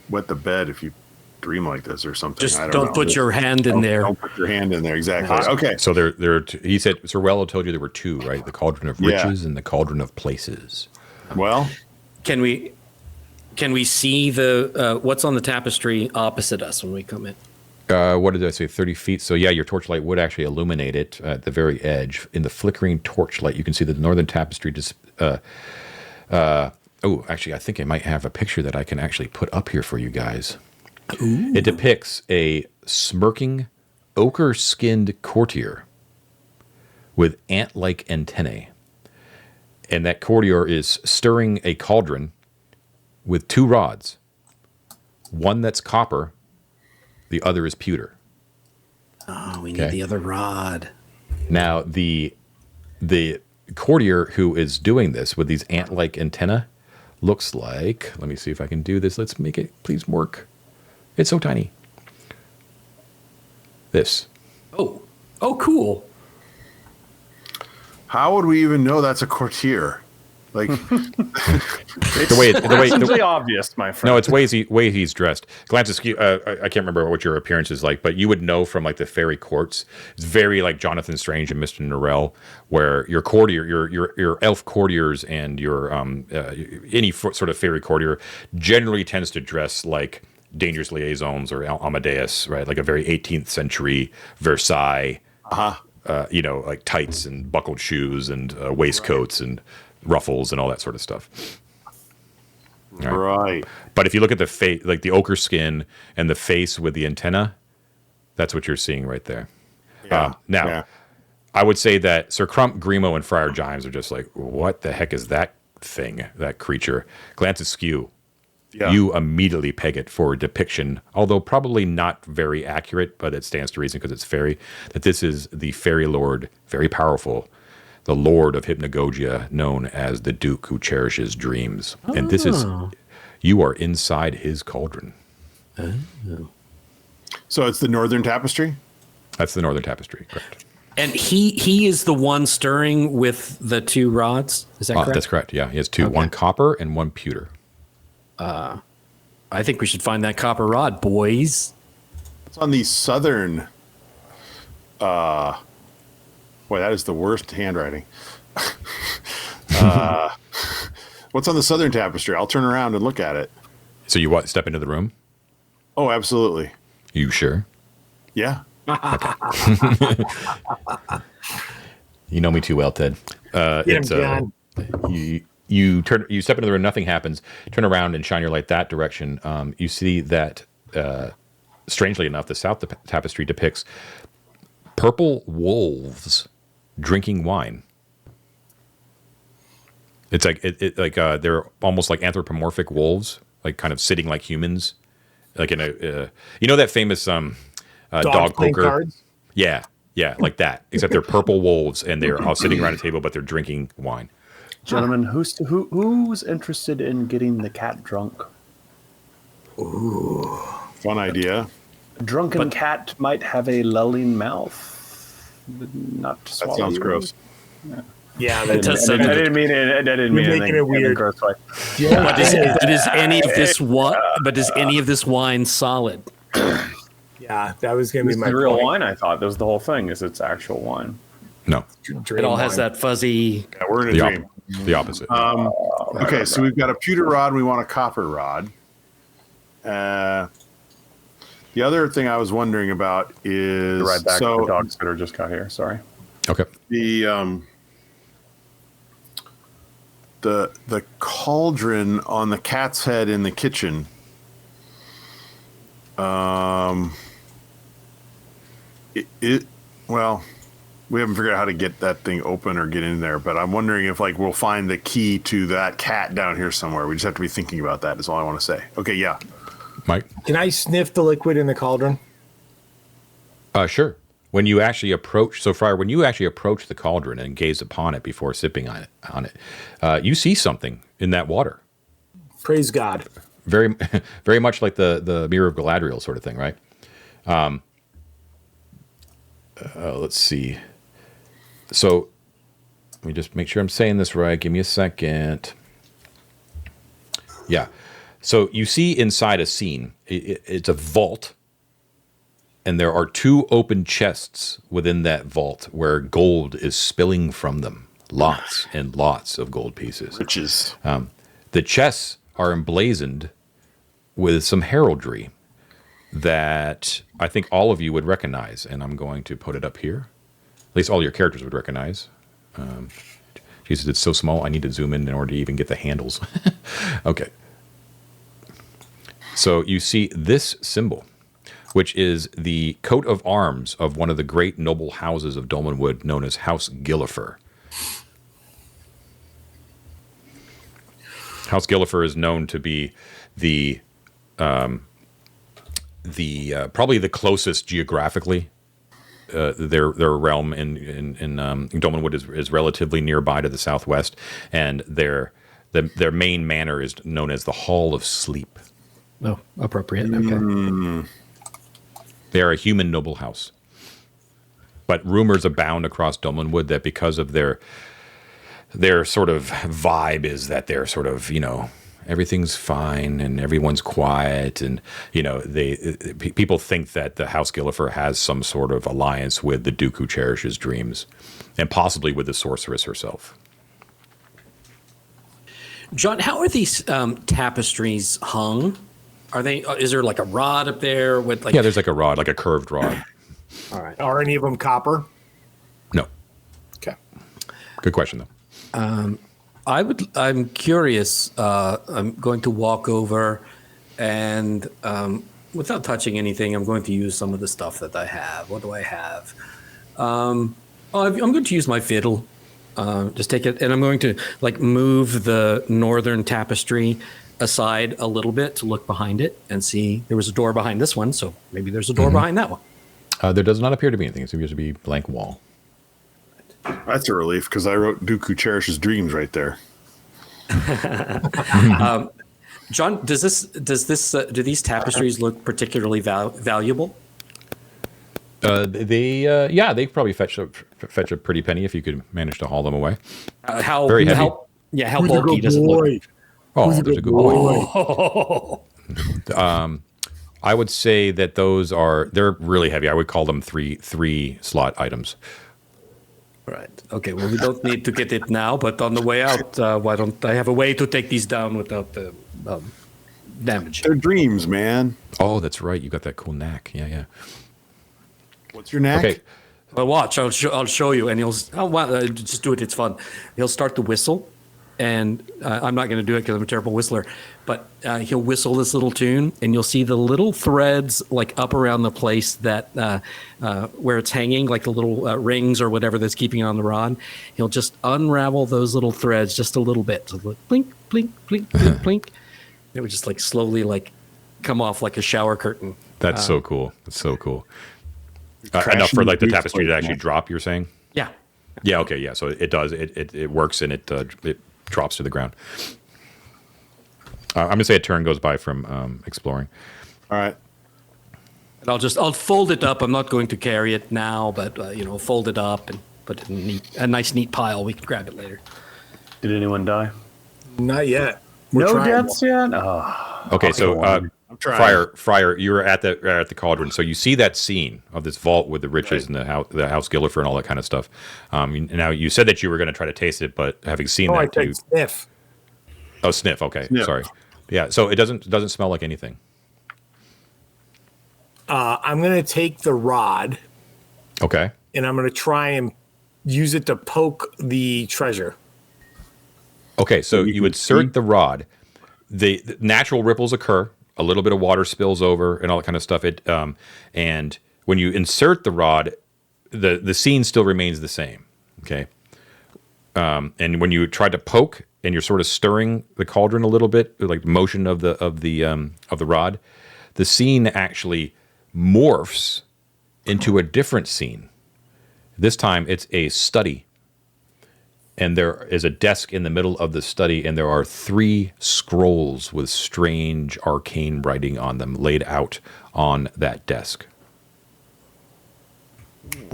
wet the bed if you dream like this or something. Just I don't know. put your hand in there. Don't put your hand in there. Exactly. Okay. So he said, Ser Wellow told you there were 2, right? The Cauldron of Yeah. Riches and the Cauldron of Places. Well, Can we see the what's on the tapestry opposite us when we come in? What did I say? 30 feet. So yeah, your torchlight would actually illuminate it at the very edge. In the flickering torchlight, you can see that the northern tapestry actually, I think I might have a picture that I can actually put up here for you guys. Ooh. It depicts a smirking, ochre-skinned courtier with ant-like antennae. And that courtier is stirring a cauldron with 2 rods. One that's copper, the other is pewter. Oh, we need the other rod. Now, the courtier who is doing this with these ant-like antenna looks like, let me see if I can do this. Let's make it please work. It's so tiny. This. Oh, cool. how would we even know that's a courtier? Like, The way Simply obvious, my friend. no, it's way he's dressed. Glance askew. I can't remember what your appearance is like, but you would know from like the fairy courts. It's very like Jonathan Strange and Mr. Norrell, where your courtier, your elf courtiers, and your any sort of fairy courtier generally tends to dress like Dangerous Liaisons or Amadeus, right? Like a very 18th century Versailles. Like tights and buckled shoes and waistcoats and ruffles and all that sort of stuff. right. But if you look at the face, like the ochre skin and the face with the antenna, that's what you're seeing right there. Yeah. Now, Yeah. I would say that Sir Crump, Grimo, and Friar Gimes are just like, what the heck is that thing, that creature? Glance askew. Yeah. You immediately peg it for a depiction, although probably not very accurate, but it stands to reason because it's fairy, that this is the fairy lord, very powerful, the lord of hypnagogia, known as the Duke who cherishes dreams. And this is, you are inside his cauldron. So it's the northern tapestry? That's the northern tapestry, correct? And he is the one stirring with the 2 rods. Is that correct? That's correct, yeah. He has 2, one copper and one pewter. I think we should find that copper rod, boys. It's on the southern. Boy, that is the worst handwriting. What's on the southern tapestry? I'll turn around and look at it. So you step into the room? Oh, absolutely. You sure? Yeah. You know me too well, Ted. Get him, John. You step into the room, nothing happens. Turn around and shine your light that direction. You see that, strangely enough, the south tapestry depicts purple wolves drinking wine. It's like they're almost like anthropomorphic wolves, like kind of sitting like humans, like in a that famous dog playing poker. cards? Yeah, like that. Except they're purple wolves and they're all sitting around a table, but they're drinking wine. Gentlemen, who's interested in getting the cat drunk? Fun idea. A drunken cat might have a lulling mouth, but not to That swallow sounds you. gross. Yeah, I that's didn't mean it. I didn't mean You're anything making it in a weird. gross way. yeah. But is any of this wine solid? Yeah, that was going to It's be my the real point. wine. I thought that was the whole thing. Is it's actual wine? No, It all has that fuzzy. Yeah, we're in a the, dream. the opposite. Okay, so we've got a pewter rod. We want a copper rod. The other thing I was wondering about is Right back to the dog sitter just got here. Sorry. Okay. The cauldron on the cat's head in the kitchen. Well, we haven't figured out how to get that thing open or get in there, but I'm wondering if like we'll find the key to that cat down here somewhere. We just have to be thinking about that. Is all I want to say. Okay, yeah. Mike? Can I sniff the liquid in the cauldron? Sure. When you actually approach, so Friar, when you actually approach the cauldron and gaze upon it before sipping on it, you see something in that water. Praise God. Very, very much like the Mirror of Galadriel sort of thing, right? Let's see. So let me just make sure I'm saying this right. Give me a second. Yeah. So you see inside a scene, it's a vault, and there are two open chests within that vault where gold is spilling from them. Lots and lots of gold pieces. Riches. The chests are emblazoned with some heraldry that I think all of you would recognize, and I'm going to put it up here. At least all your characters would recognize. Jesus, it's so small, I need to zoom in order to even get the handles. Okay. So you see this symbol, which is the coat of arms of one of the great noble houses of Dolmenwood, known as House Gillifer. House Gillifer is known to be the probably the closest geographically. Their realm in Dolmenwood is relatively nearby to the southwest, and their main manor is known as the Hall of Sleep. Oh, appropriate. Okay. They are a human noble house, but rumors abound across Dolmenwood that because of their sort of vibe is that they're sort of, everything's fine and everyone's quiet, and people think that the House Gillifer has some sort of alliance with the Duke who cherishes dreams, and possibly with the sorceress herself. John, how are these tapestries hung? Are they? Is there like a rod up there with like? Yeah, there's like a rod, like a curved rod. All right. Are any of them copper? No. Okay. Good question though. I'm curious. I'm going to walk over and without touching anything, I'm going to use some of the stuff that I have. What do I have? I'm going to use my fiddle. Just take it, and I'm going to like move the northern tapestry aside a little bit to look behind it and see. There was a door behind this one, so maybe there's a door behind that one. There does not appear to be anything. It appears to be blank wall. That's a relief because I wrote Duke who cherishes dreams right there. John, do these tapestries look particularly valuable? They probably fetch a pretty penny if you could manage to haul them away. How very heavy. How bulky does it look? Oh, there's a good boy. I would say that they're really heavy. I would call them three slot items. Right. Okay. Well, we don't need to get it now, but on the way out, why don't I have a way to take these down without the damage? They're dreams, man. Oh, that's right. You got that cool knack. Yeah. What's your knack? Okay. Well, watch. I'll show you, and just do it. It's fun. He'll start to whistle, and I'm not going to do it because I'm a terrible whistler. But he'll whistle this little tune, and you'll see the little threads like up around the place that where it's hanging, like the little rings or whatever that's keeping it on the rod. He'll just unravel those little threads just a little bit, so blink, blink, blink, blink, blink. It would just like slowly like come off like a shower curtain. That's so cool. That's so cool. Enough for like the tapestry to actually drop, you're saying? Yeah. Yeah, okay, yeah. So it does. It works, and it drops to the ground. I'm going to say a turn goes by from exploring. All right. And I'll fold it up. I'm not going to carry it now, but fold it up and put it in a nice neat pile. We can grab it later. Did anyone die? Not yet. No deaths yet? Oh, okay, so I'm trying. Friar, you were at the cauldron, so you see that scene of this vault with the riches and the house Gillifer and all that kind of stuff. Now you said that you were going to try to taste it, but having seen I that, said sniff. sniff. Okay, Sniff. sorry. Yeah, so it doesn't smell like anything. I'm going to take the rod Okay. and I'm going to try and use it to poke the treasure. Okay, so you insert the rod. The natural ripples occur. A little bit of water spills over and all that kind of stuff. And when you insert the rod, the scene still remains the same. Okay. And when you try to poke and you're sort of stirring the cauldron a little bit, like motion of the rod, the scene actually morphs into a different scene. This time it's a study. And there is a desk in the middle of the study, and there are 3 scrolls with strange arcane writing on them laid out on that desk.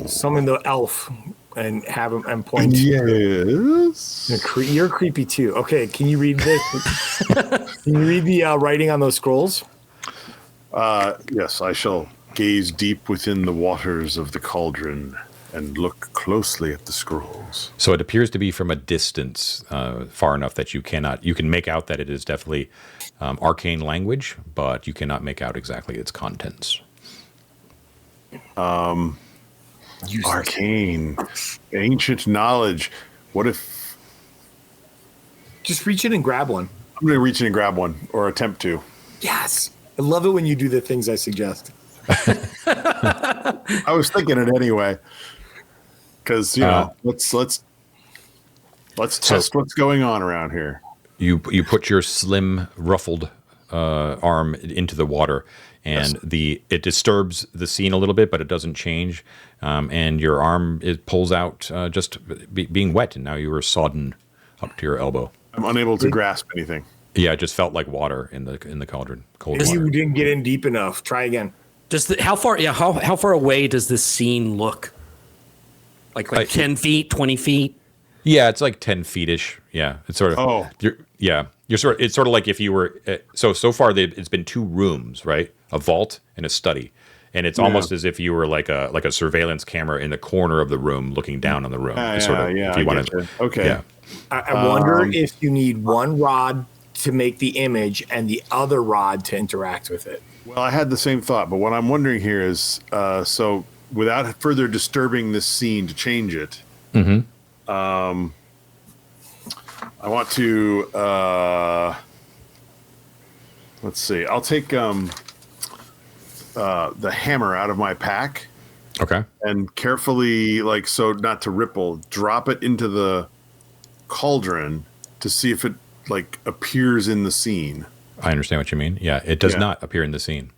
Summon the elf and have him and point. Yes. You're creepy too. Okay, can you read this? Can you read the writing on those scrolls? Yes, I shall gaze deep within the waters of the cauldron and look closely at the scrolls. So it appears to be from a distance, far enough that you can make out that it is definitely arcane language, but you cannot make out exactly its contents. Arcane, ancient knowledge. What if Just reach in and grab one. I'm going to reach in and grab one, or attempt to? Yes. I love it when you do the things I suggest. I was thinking it anyway, because let's test what's going on around here. You put your slim, ruffled arm into the water, and it disturbs the scene a little bit, but it doesn't change. And your arm pulls out just being wet, and now you are sodden up to your elbow. I'm unable to grasp anything. Yeah, it just felt like water in the cauldron. Cold water. You didn't get in deep enough. Try again. How far away does this scene look? Like 10 feet, 20 feet? Yeah, it's like 10 feet-ish. Yeah, it's sort of. It's sort of like if you were. So far, it's been 2 rooms, right? A vault and a study, and it's almost as if you were like a surveillance camera in the corner of the room, looking down on the room. If you want to. Okay. Yeah. I wonder if you need one rod to make the image and the other rod to interact with it. Well, I had the same thought, but what I'm wondering here is, so without further disturbing this scene to change it, I want to, let's see, I'll take the hammer out of my pack. Okay. And carefully, so not to ripple, drop it into the cauldron to see if it, appears in the scene. I understand what you mean. Yeah, it does not appear in the scene.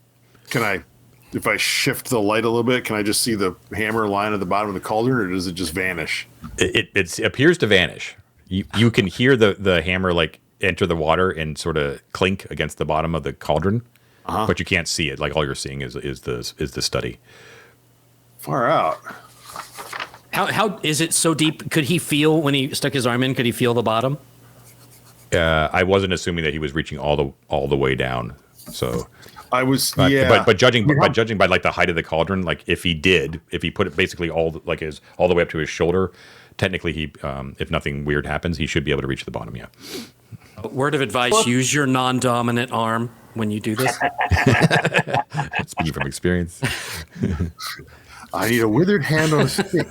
If I shift the light a little bit, can I just see the hammer line at the bottom of the cauldron, or does it just vanish? It appears to vanish. You can hear the hammer enter the water and sort of clink against the bottom of the cauldron, but you can't see it. All you're seeing is the study. Far out. How is it so deep? Could he feel when he stuck his arm in? Could he feel the bottom? I wasn't assuming that he was reaching all the way down. So I was, but judging by the height of the cauldron, if he put it basically all the way up to his shoulder, technically he, if nothing weird happens, he should be able to reach the bottom. Yeah. Word of advice: use your non-dominant arm when you do this. Speaking from experience. I need a withered hand on a stick.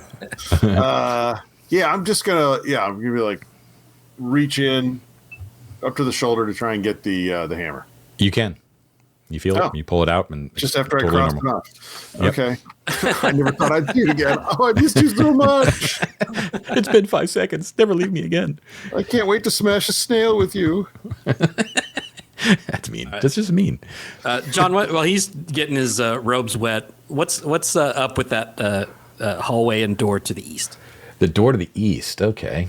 I'm just gonna be reach in up to the shoulder to try and get the hammer. You can. You feel it. You pull it out, and just after totally I crossed it off. Yep. Okay. I never thought I'd see it again. Oh, I missed you so much. It's been 5 seconds. Never leave me again. I can't wait to smash a snail with you. That's mean. That's just mean. John, while he's getting his robes wet, what's up with that hallway and door to the east? The door to the east. Okay.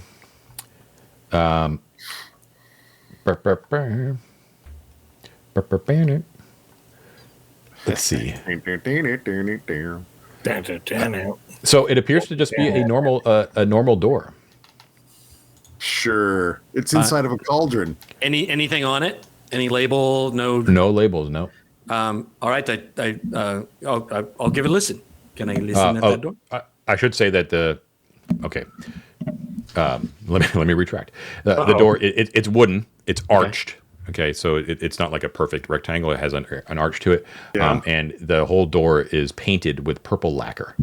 Let's see. So it appears to just be a normal door. Sure, it's inside of a cauldron. Anything on it? Any label? No. No labels. No. All right. I'll give it a listen. Can I listen at that door? I should say that okay. Let me retract. The door. It's wooden. It's arched. Okay, so it's not like a perfect rectangle. It has an arch to it. Yeah. And the whole door is painted with purple lacquer.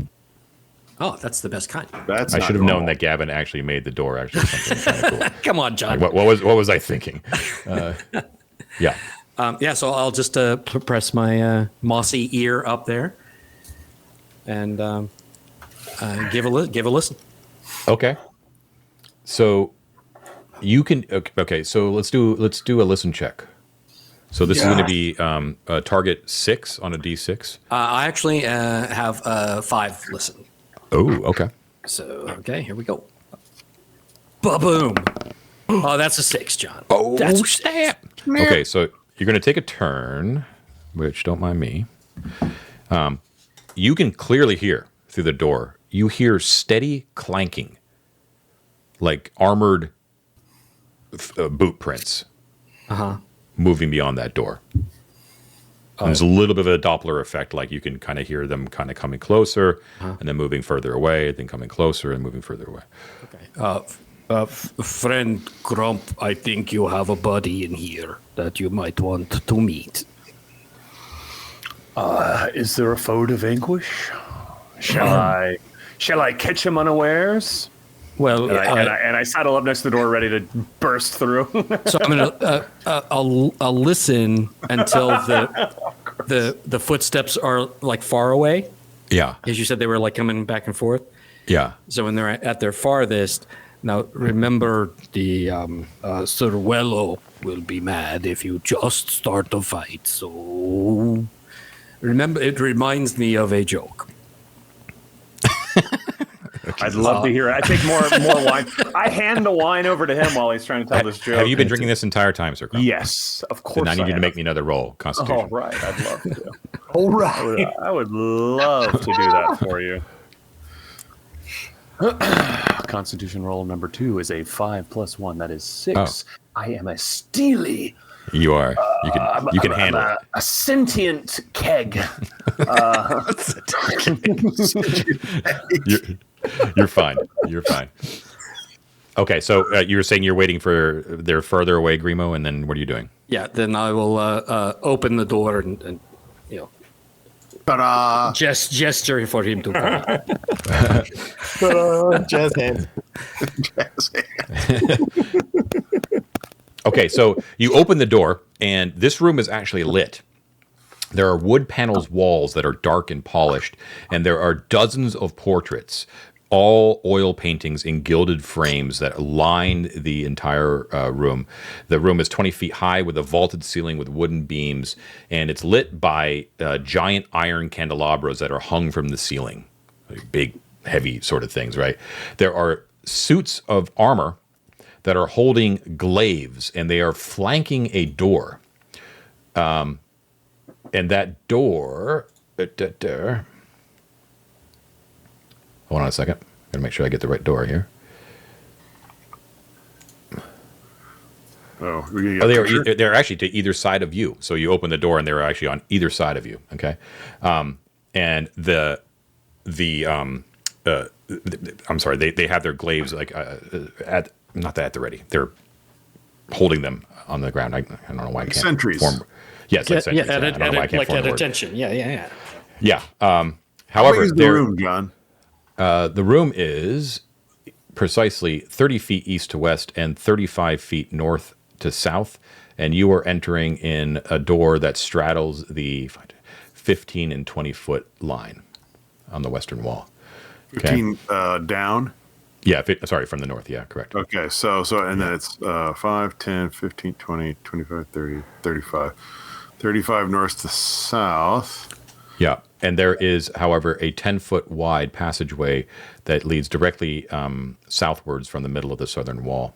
Oh, that's the best kind. That's I not should have normal. known that Gavin actually made the door actually something kind of cool. Come on, John. Like, what was I thinking? Yeah. So I'll just press my mossy ear up there and give a listen. Okay. So you can okay. So let's do a listen check. So this is going to be target 6 on a d6. I actually have 5 listen. Oh, okay. So okay, here we go. Ba-boom. Oh, that's a 6, John. Oh, that's a snap. Okay, so you're going to take a turn, which don't mind me. You can clearly hear through the door. You hear steady clanking, like armored boot prints moving beyond that door. And there's a little bit of a Doppler effect, like you can kind of hear them kind of coming closer and then moving further away, then coming closer and moving further away. Friend Grump, I think you have a buddy in here that you might want to meet. Is there a foe to vanquish? Shall I catch him unawares? Well, And I saddle up next to the door, ready to burst through. so I'm gonna I'll listen until the footsteps are like far away, Yeah, as you said they were like coming back and forth. yeah. So when they're at their farthest, now remember the Ser Wellow will be mad if you just start a fight. So remember, it reminds me of a joke. I'd love to hear it. I take more wine. I hand the wine over to him while he's trying to tell this joke. Have you been drinking this entire time, Sir Crump? Yes, of course. Then I need you to have. make me another roll, Constitution. All right, I'd love to. All right. I would love to do that for you. Constitution roll number 2 is a 5 + 1. That is 6. I am a steely. You are. You can handle it. A sentient keg. You're fine. You're fine. Okay, so you were saying you're waiting for they're further away, Grimo, and then what are you doing? Yeah, then I will open the door and you know Ta-da! gesture for him to come out. Jazz hands. Okay, so you open the door, and this room is actually lit. There are wood panels walls that are dark and polished, and there are dozens of portraits, all oil paintings in gilded frames that line the entire room. The room is 20 feet high with a vaulted ceiling with wooden beams, and it's lit by giant iron candelabras that are hung from the ceiling. Like big, heavy sort of things, right? There are suits of armor that are holding glaives, and they are flanking a door. And that door... Hold on a second. Gotta make sure I get the right door here. Oh, They're actually to either side of you. So you open the door, and they're actually on either side of you. Okay, and I'm sorry. They have their glaives like at the ready. They're holding them on the ground. I don't know why I can't sentries. Yes, like sentries. I don't know why I can't form the word. attention. Yeah. Yeah. What However, is the room, John? the room is precisely 30 feet east to west and 35 feet north to south, and you are entering in a door that straddles the 15 and 20 foot line on the western wall. 15 down. Yeah, from the north. Yeah, correct. Okay, so and then it's 5, 10, 15, 20, 25, 30, 35. 35 north to south. Yeah, and there is, however, a 10-foot wide passageway that leads directly southwards from the middle of the southern wall,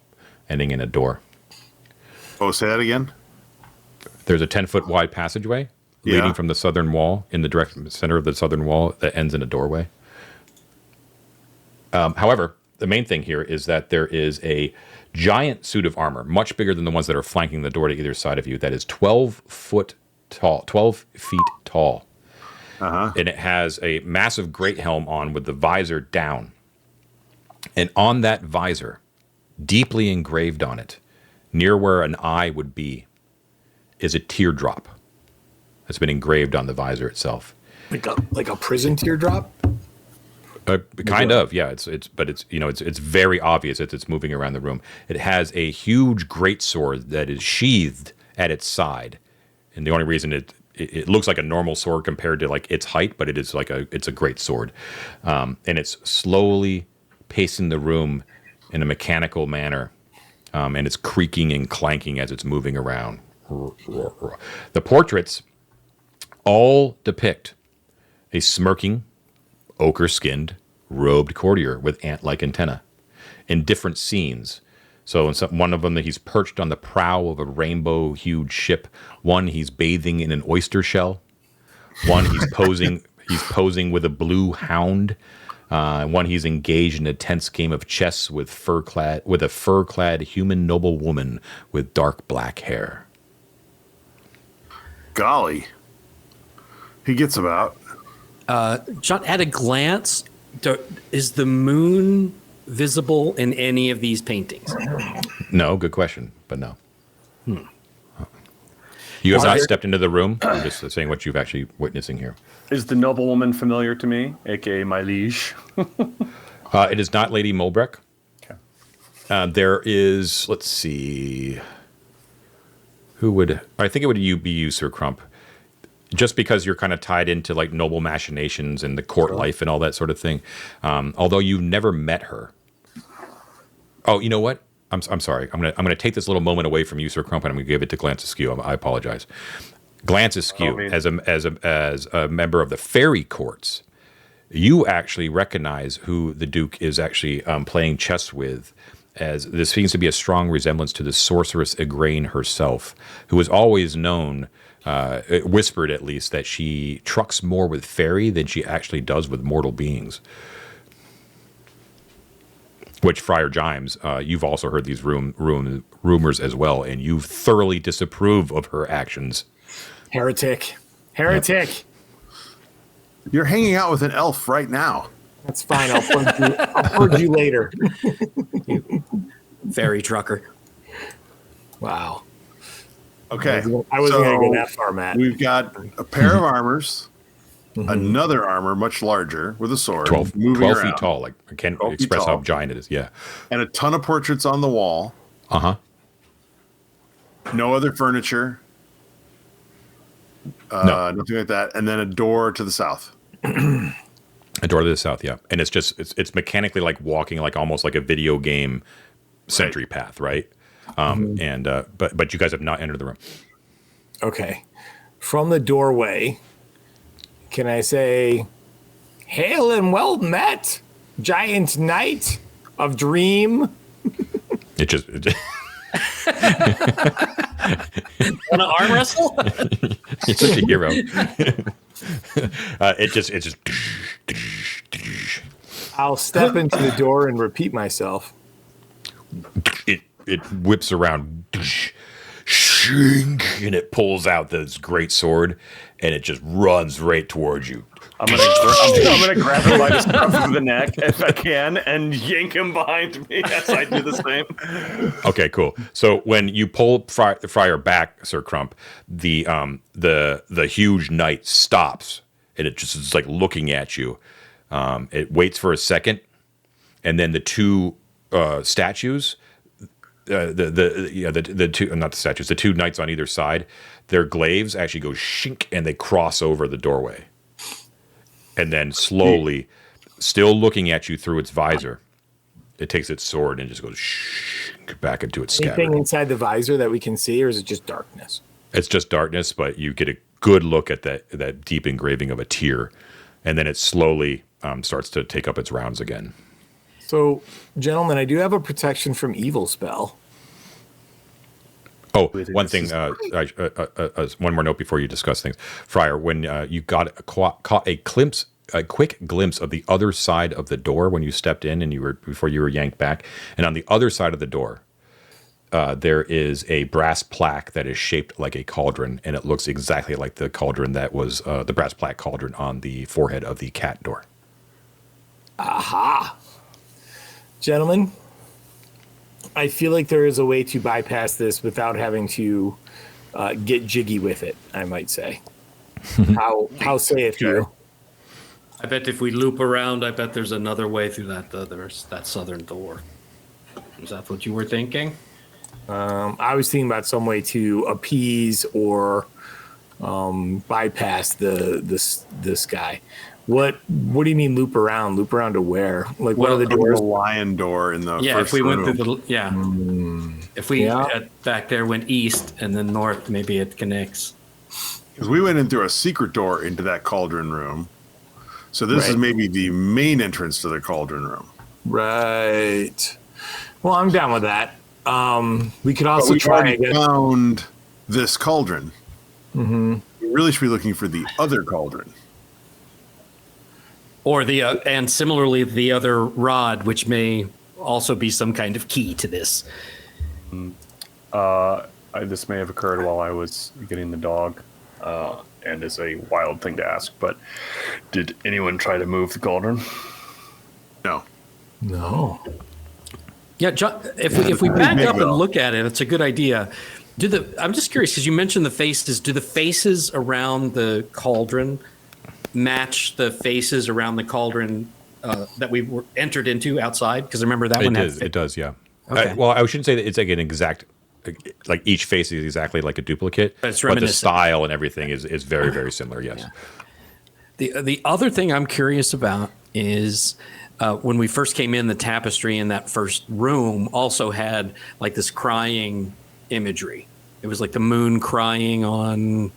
ending in a door. Oh, say that again? There's a 10-foot wide passageway leading from the southern wall in the direct center of the southern wall that ends in a doorway. However, the main thing here is that there is a giant suit of armor, much bigger than the ones that are flanking the door to either side of you, that is 12 feet tall. And it has a massive great helm on with the visor down. And on that visor, deeply engraved on it, near where an eye would be, is a teardrop that's been engraved on the visor itself. Like a prison teardrop. Kind of, yeah. It's it's very obvious that it's moving around the room. It has a huge greatsword that is sheathed at its side, and the only reason it looks like a normal sword compared to like its height, but it's a great sword, and it's slowly pacing the room in a mechanical manner, and it's creaking and clanking as it's moving around. The portraits all depict a smirking, ochre-skinned, robed courtier with ant-like antennae in different scenes. So in one of them, he's perched on the prow of a rainbow-hued ship. One, he's bathing in an oyster shell. One, he's posing with a blue hound. One, he's engaged in a tense game of chess with a fur-clad human noble woman with dark black hair. Golly, he gets about. John, at a glance, is the moon visible in any of these paintings? No, good question, but no. You have not stepped into the room. I'm just saying what you've actually witnessing here. Is the noblewoman familiar to me, aka my liege? It is not Lady Mulbreck. Okay. There is, let's see, I think it would be you, Sir Crump. Just because you're kind of tied into like noble machinations and the court life and all that sort of thing. Although you've never met her. Oh, you know what? I'm sorry. I'm gonna take this little moment away from you, Sir Crump, and I'm gonna give it to Glance Askew. I apologize. Glance Askew, as a member of the fairy courts, you actually recognize who the Duke is actually playing chess with, as this seems to be a strong resemblance to the sorceress Igraine herself, who is always known, whispered at least, that she trucks more with fairy than she actually does with mortal beings. Which, Friar Gimes, you've also heard these rumors as well, and you thoroughly disapprove of her actions. Heretic. Yep. You're hanging out with an elf right now. That's fine. I'll purge you later. Fairy trucker. Wow. Okay. I wasn't going to go that far, Matt. We've got a pair of armors, another armor much larger with a sword, 12 around, feet tall. Like, I can't express how giant it is. Yeah. and a ton of portraits on the wall. No other furniture. No. Nothing like that. And then a door to the south. A door to the south, yeah. And it's just it's mechanically like walking, like almost like a video game sentry path, right? But you guys have not entered the room. Okay. From the doorway, can I say, "Hail and well met, giant knight of dream"? It just Want to arm wrestle? You're such a hero. It's just. I'll step into the door and repeat myself. It whips around, and it pulls out this great sword, and it just runs right towards you. I'm gonna grab him by the scruff of the neck if I can and yank him behind me as I do the same. Okay, cool. So when you pull Friar back, Sir Crump, the huge knight stops, and it just is like looking at you. It waits for a second, and then the two statues, the two knights on either side, their glaives actually go shink, and they cross over the doorway. And then slowly, still looking at you through its visor, it takes its sword and just goes back into its scabbard. Anything inside the visor that we can see, or is it just darkness? It's just darkness, but you get a good look at that deep engraving of a tear, and then it slowly starts to take up its rounds again. So, gentlemen, I do have a protection from evil spell. Oh, one thing, one more note before you discuss things. Friar, when you caught a quick glimpse of the other side of the door when you stepped in and before you were yanked back, and on the other side of the door, there is a brass plaque that is shaped like a cauldron, and it looks exactly like the cauldron that was the brass plaque cauldron on the forehead of the cat door. Aha! Gentlemen, I feel like there is a way to bypass this without having to get jiggy with it, I might say. How saith you? I bet if we loop around, I bet there's another way through that southern door. Is that what you were thinking? I was thinking about some way to appease or bypass this guy. What do you mean loop around? Loop around to where? Like what are the doors? The lion door in the Yeah, first if we room. went through if we back there went east and then north, maybe it connects. Because we went in through a secret door into that cauldron room. So this is maybe the main entrance to the cauldron room. Right. Well, I'm down with that. We could also try. I guess. Found this cauldron. Mm-hmm. We really should be looking for the other cauldron, or and similarly the other rod, which may also be some kind of key to this. This may have occurred while I was getting the dog, and is a wild thing to ask. But did anyone try to move the cauldron? No. Yeah, John, if we back up and look at it, it's a good idea. I'm just curious because you mentioned the faces. Do the faces around the cauldron match the faces around the cauldron that we were entered into outside? Because remember that one. It does, yeah. Okay. Well, I shouldn't say that it's like an exact, like each face is exactly like a duplicate, but it's the reminiscent. style and everything is very, very similar. Yes. Yeah. The other thing I'm curious about is. When we first came in, the tapestry in that first room also had like this crying imagery. It was like the moon crying on.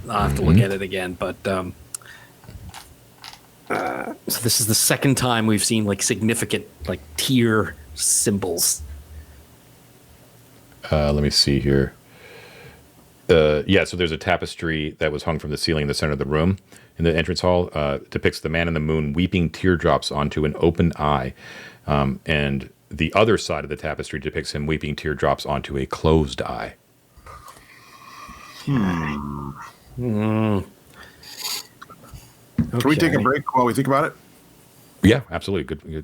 I'll have to look at it again, but so this is the second time we've seen like significant like tear symbols. Let me see here. So there's a tapestry that was hung from the ceiling in the center of the room. In the entrance hall, depicts the man in the moon weeping teardrops onto an open eye. And the other side of the tapestry depicts him weeping teardrops onto a closed eye. Can we take a break while we think about it? Yeah, absolutely.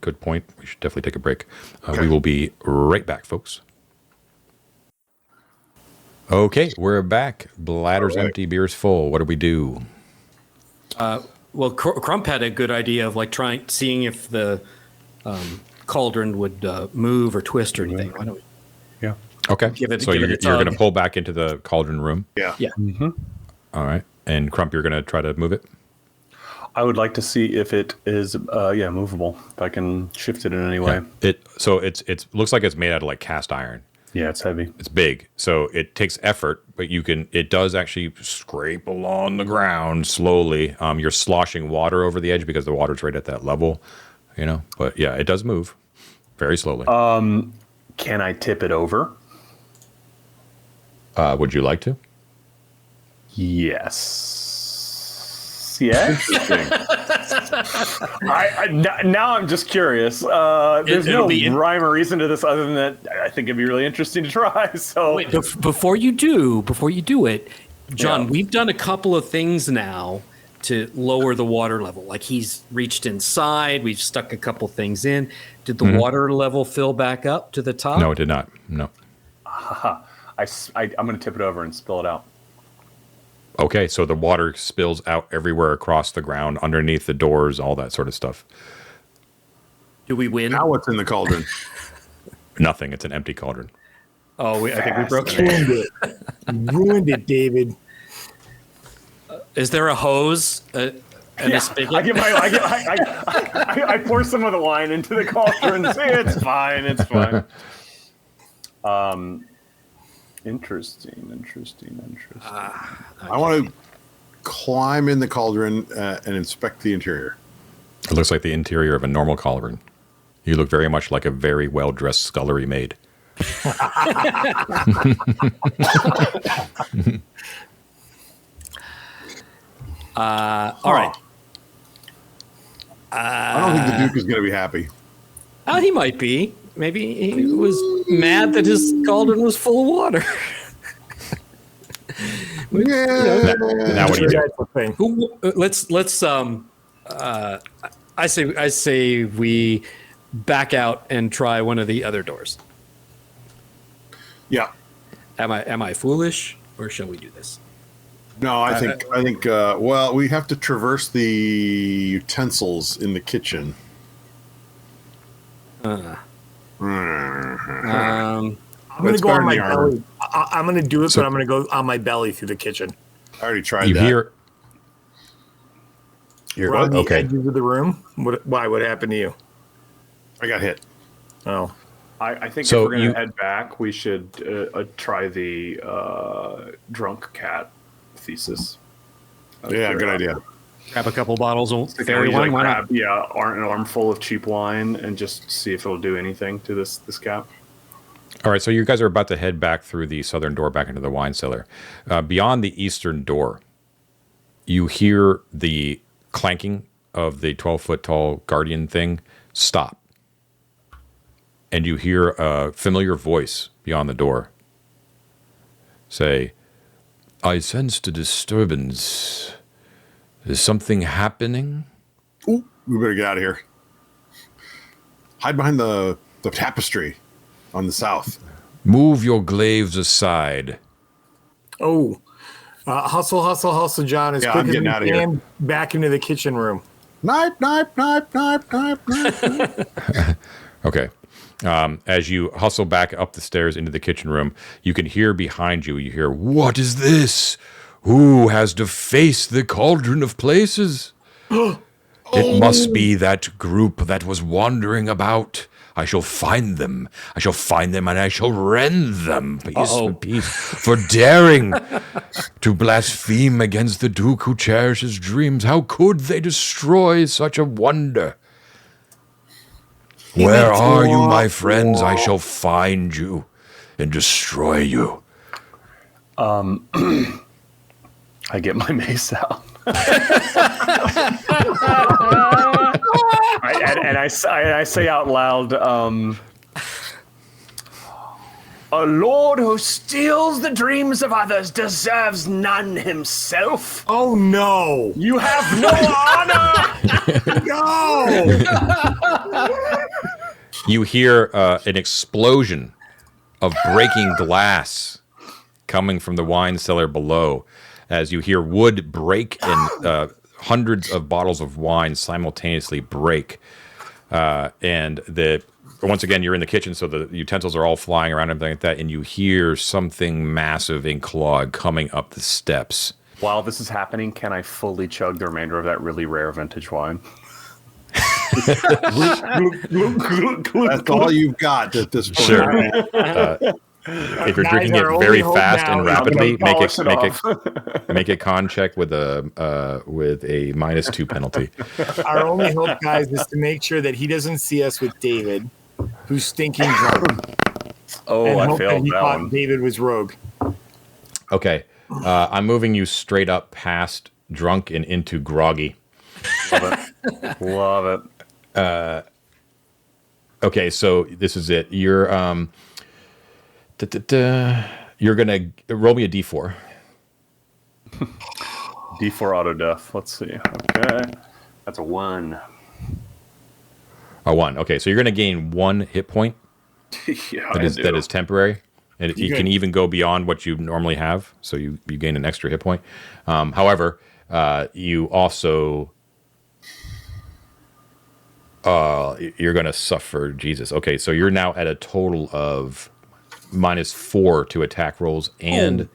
Good point. We should definitely take a break. We will be right back, folks. Okay, we're back. Bladder's empty, beer's full. What do we do? Well, Crump had a good idea of like seeing if the cauldron would move or twist or anything. Why don't we? Yeah. Okay. So you're going to pull back into the cauldron room. Yeah. Yeah. Mm-hmm. All right. And Crump, you're going to try to move it. I would like to see if it is, movable. If I can shift it in any way. It looks like it's made out of like cast iron. Yeah, it's heavy. It's big, so it takes effort, but it does actually scrape along the ground slowly. You're sloshing water over the edge because the water's right at that level, But yeah, it does move very slowly. Can I tip it over? Would you like to? Yes. Now I'm just curious. There's no rhyme or reason to this other than that I think it'd be really interesting to try. So wait, before you do it, John, we've done a couple of things now to lower the water level. Like he's reached inside, we've stuck a couple things in. Did the water level fill back up to the top? No, it did not. No. I'm going to tip it over and spill it out. Okay, so the water spills out everywhere across the ground, underneath the doors, all that sort of stuff. Do we win? Now what's in the cauldron? Nothing. It's an empty cauldron. Oh, I think we broke it. Ruined it, David. Is there a hose and a spigot? I pour some of the wine into the cauldron. It's fine. It's fine. Interesting. I want to climb in the cauldron and inspect the interior. It looks like the interior of a normal cauldron. You look very much like a very well-dressed scullery maid. All right. I don't think the Duke is going to be happy. Oh, he might be. Maybe he was mad that his cauldron was full of water. Now what do you do? I say we back out and try one of the other doors. Yeah. Am I foolish, or shall we do this? No, I think. Well, we have to traverse the utensils in the kitchen. I'm going to go on my belly. I'm going to do it, but I'm going to go on my belly through the kitchen. I already tried You that. hear? You're We're on the Okay. edges of the room. Why? What happened to you? I got hit. Oh, I think So if we're going you- to head back, we should try the drunk cat thesis. Yeah, good idea. Grab a couple bottles of Can fairy we, wine. like, Why not? grab, an armful of cheap wine and just see if it'll do anything to this cap. All right, so you guys are about to head back through the southern door back into the wine cellar. Beyond the eastern door, you hear the clanking of the 12-foot tall guardian thing stop. And you hear a familiar voice beyond the door say, I sensed a disturbance. Is something happening? Ooh, we better get out of here. Hide behind the tapestry on the south. Move your glaives aside. oh! Hustle, John! As Yeah, quick I'm as getting we out of here. can, back into the kitchen room. Knipe. Okay. As you hustle back up the stairs into the kitchen room, you can hear behind you, you hear, what is this? Who has defaced the cauldron of places? It must be that group that was wandering about. I shall find them. I shall find them and I shall rend them piece for piece for daring to blaspheme against the Duke who cherishes dreams. How could they destroy such a wonder? Where are you, my friends? I shall find you and destroy you. I get my mace out. I say out loud, a lord who steals the dreams of others deserves none himself. Oh no! You have no honor. No! You hear an explosion of breaking glass coming from the wine cellar below as you hear wood break and hundreds of bottles of wine simultaneously break. And once again, you're in the kitchen, so the utensils are all flying around and everything like that, and you hear something massive and clawed coming up the steps. While this is happening, can I fully chug the remainder of that really rare vintage wine? That's all you've got at this point. Sure. If you're Guys, drinking it our very only hope fast now and is rapidly, I'm gonna polish it make a con check with a -2 penalty. Our only hope, guys, is to make sure that he doesn't see us with David, who's stinking drunk. Oh, and I hope that failed he that thought one. David was rogue. Okay, I'm moving you straight up past drunk and into groggy. Love it. Okay, so this is it. You're you're gonna roll me a d4. D4 auto death. Let's see. Okay. That's a 1. A 1. Okay, so you're gonna gain 1 hit point. Yeah, That is temporary, and it can good. even go beyond what you normally have. So you gain an extra hit point. However, you also you're gonna suffer. Jesus. Okay, so you're now at a total of -4 to attack rolls, and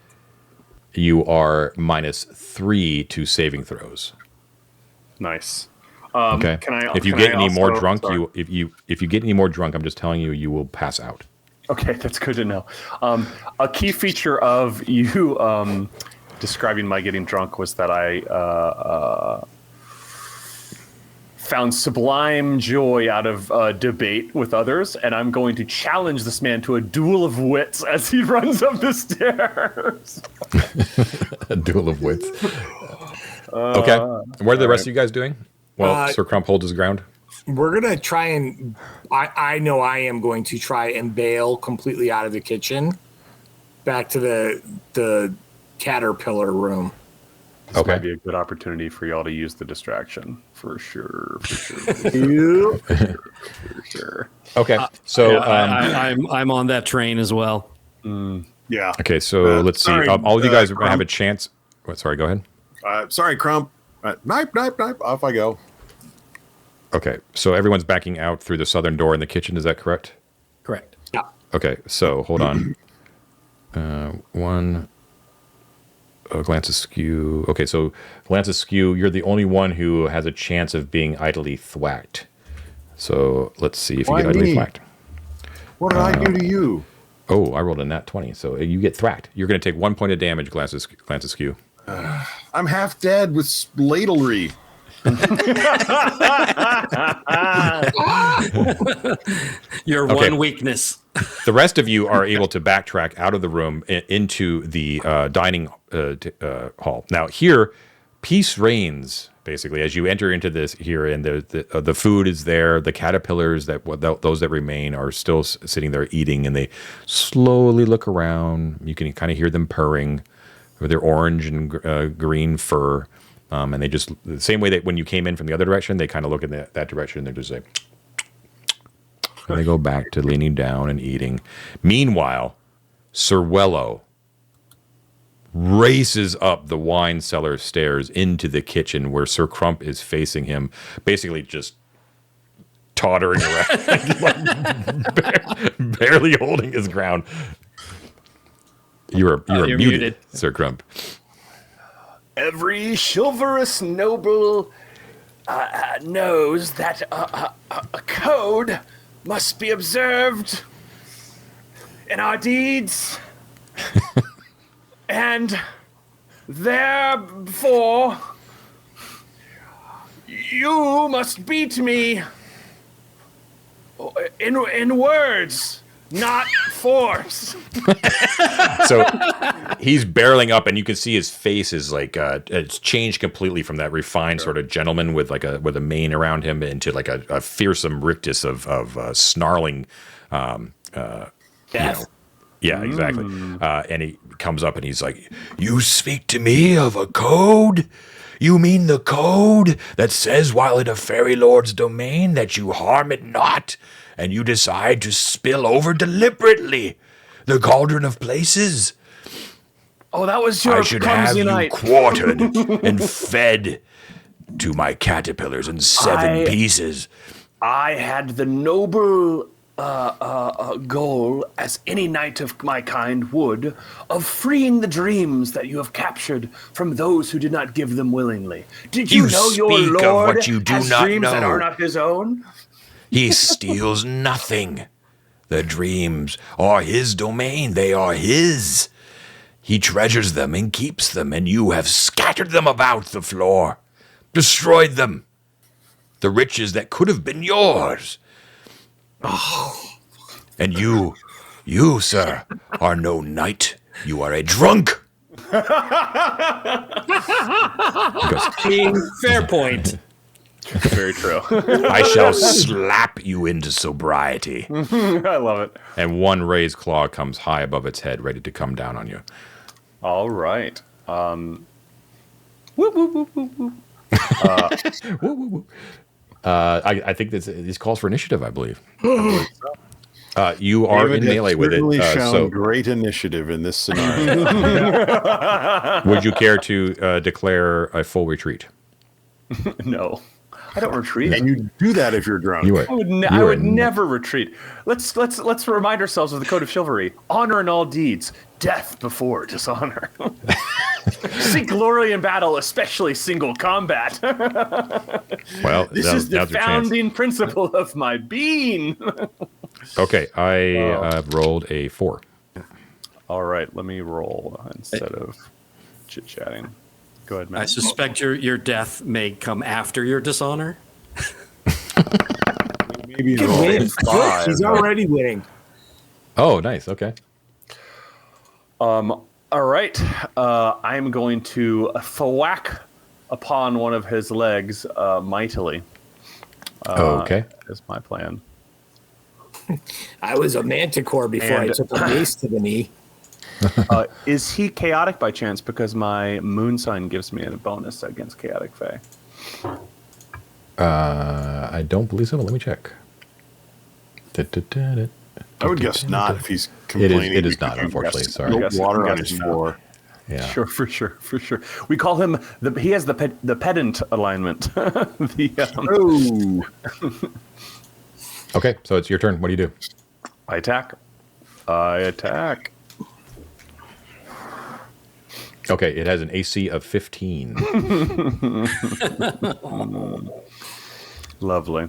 you are -3 to saving throws. Nice. Okay. If you get any more drunk, sorry. if you get any more drunk, I'm just telling you, you will pass out. Okay, that's good to know. A key feature of you describing my getting drunk was that I found sublime joy out of debate with others, and I'm going to challenge this man to a duel of wits as he runs up the stairs. A duel of wits. Okay. What are the rest of you guys doing? Well, Sir Crump holds his ground. We're gonna try and I know I am going to try and bail completely out of the kitchen back to the caterpillar room. This Okay. might be a good opportunity for y'all to use the distraction for sure. For sure. Okay. So I'm on that train as well. Yeah. Okay, so let's sorry, see. All of you guys Crump. have a chance. What, sorry, go ahead. Sorry, Crump. Knipe. Off I go. Okay, so everyone's backing out through the southern door in the kitchen. Is that correct? Correct. Yeah. Okay, so hold on. One. Glance askew. Okay, so glance askew, you're the only one who has a chance of being idly thwacked. So let's see if you Why get idly me? thwacked. What did I do to you? Oh, I rolled a nat 20, so you get thwacked. You're going to take 1 point of damage, glance askew. I'm half dead with ladlery. Your Okay. one weakness. The rest of you are able to backtrack out of the room into the dining hall. Now here, peace reigns basically as you enter into this here, and the food is there. The caterpillars those that remain are still sitting there eating, and they slowly look around. You can kind of hear them purring with their orange and green fur, and they just the same way that when you came in from the other direction, they kind of look in that direction. And they're just like. And they go back to leaning down and eating. Meanwhile, Ser Wellow races up the wine cellar stairs into the kitchen where Sir Crump is facing him, basically just tottering around, like, barely holding his ground. You are You're muted, muted. Sir Crump. Every chivalrous noble knows that a code must be observed in our deeds, and therefore you must beat me in words, not force. So he's barreling up, and you can see his face is like it's changed completely from that refined sort of gentleman with a mane around him into like a fearsome rictus of snarling. Death. Yeah, exactly. And he comes up and he's like, "You speak to me of a code? You mean the code that says while in a fairy lord's domain that you harm it not, and you decide to spill over deliberately the cauldron of places? Oh, that was your I should have clumsy you night. quartered and fed to my caterpillars in 7 pieces." I had the noble goal, as any knight of my kind would, of freeing the dreams that you have captured from those who did not give them willingly. Did you You know your speak of lord what you do has not dreams that know. are not his own? He steals nothing. The dreams are his domain. They are his. He treasures them and keeps them, and you have scattered them about the floor, destroyed them. The riches that could have been yours. And you, sir, are no knight. You are a drunk. He goes, I mean, fair point. Very true. I shall slap you into sobriety. I love it. And one raised claw comes high above its head, ready to come down on you. All right. Whoop, whoop, whoop, whoop, whoop. I think this calls for initiative, I believe. You are David in has melee with it. certainly shown So great initiative in this scenario. would you care to declare a full retreat? No, I don't retreat. And you do that if you're drunk. You are. I would never retreat. Let's remind ourselves of the code of chivalry: honor in all deeds, death before dishonor. Seek glory in battle, especially single combat. Well, This is the now's your chance. founding principle of my being. Okay, I rolled a 4. All right, let me roll instead of chit chatting. Go ahead, I Matt. suspect your death may come after your dishonor. Maybe Good roll win. a 5. He's already winning. Oh, nice. Okay. All right, I'm going to thwack upon one of his legs mightily. Okay. Is my plan. I was a manticore before I And- took a base to the knee. Is he chaotic by chance? Because my moon sign gives me a bonus against chaotic fae. I don't believe so, but let me check. I would guess not if he's complaining. It is not, unfortunately. Sorry. No water on his Guess floor. Yeah. Sure, for sure. We call him he has the pedant alignment. Oh, Okay, so it's your turn. What do you do? I attack. Okay, it has an AC of 15. Lovely.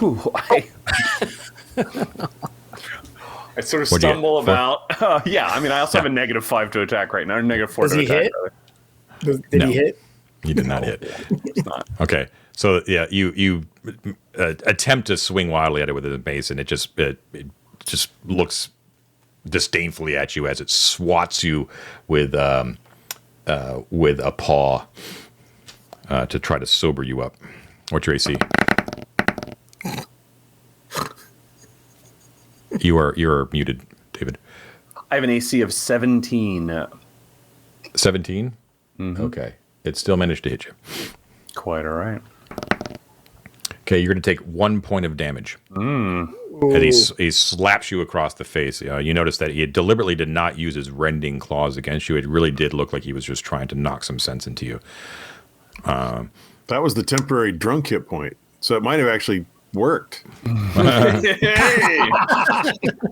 Ooh, I sort of What'd you get? stumble 4? about. Yeah, I mean, I also have a -5 to attack right now, or -4 Does to he attack. hit? rather. Did No. he hit? You did not hit. It's not. Okay, so yeah, you attempt to swing wildly at it with the mace, and it just looks disdainfully at you as it swats you with a paw to try to sober you up. What's your AC? You're muted, David. I have an AC of 17. 17? Okay. It still managed to hit you. Quite all right. Okay, you're going to take 1 point of damage. And he slaps you across the face. You notice that he deliberately did not use his rending claws against you. It really did look like he was just trying to knock some sense into you. that was the temporary drunk hit point. So it might have actually worked.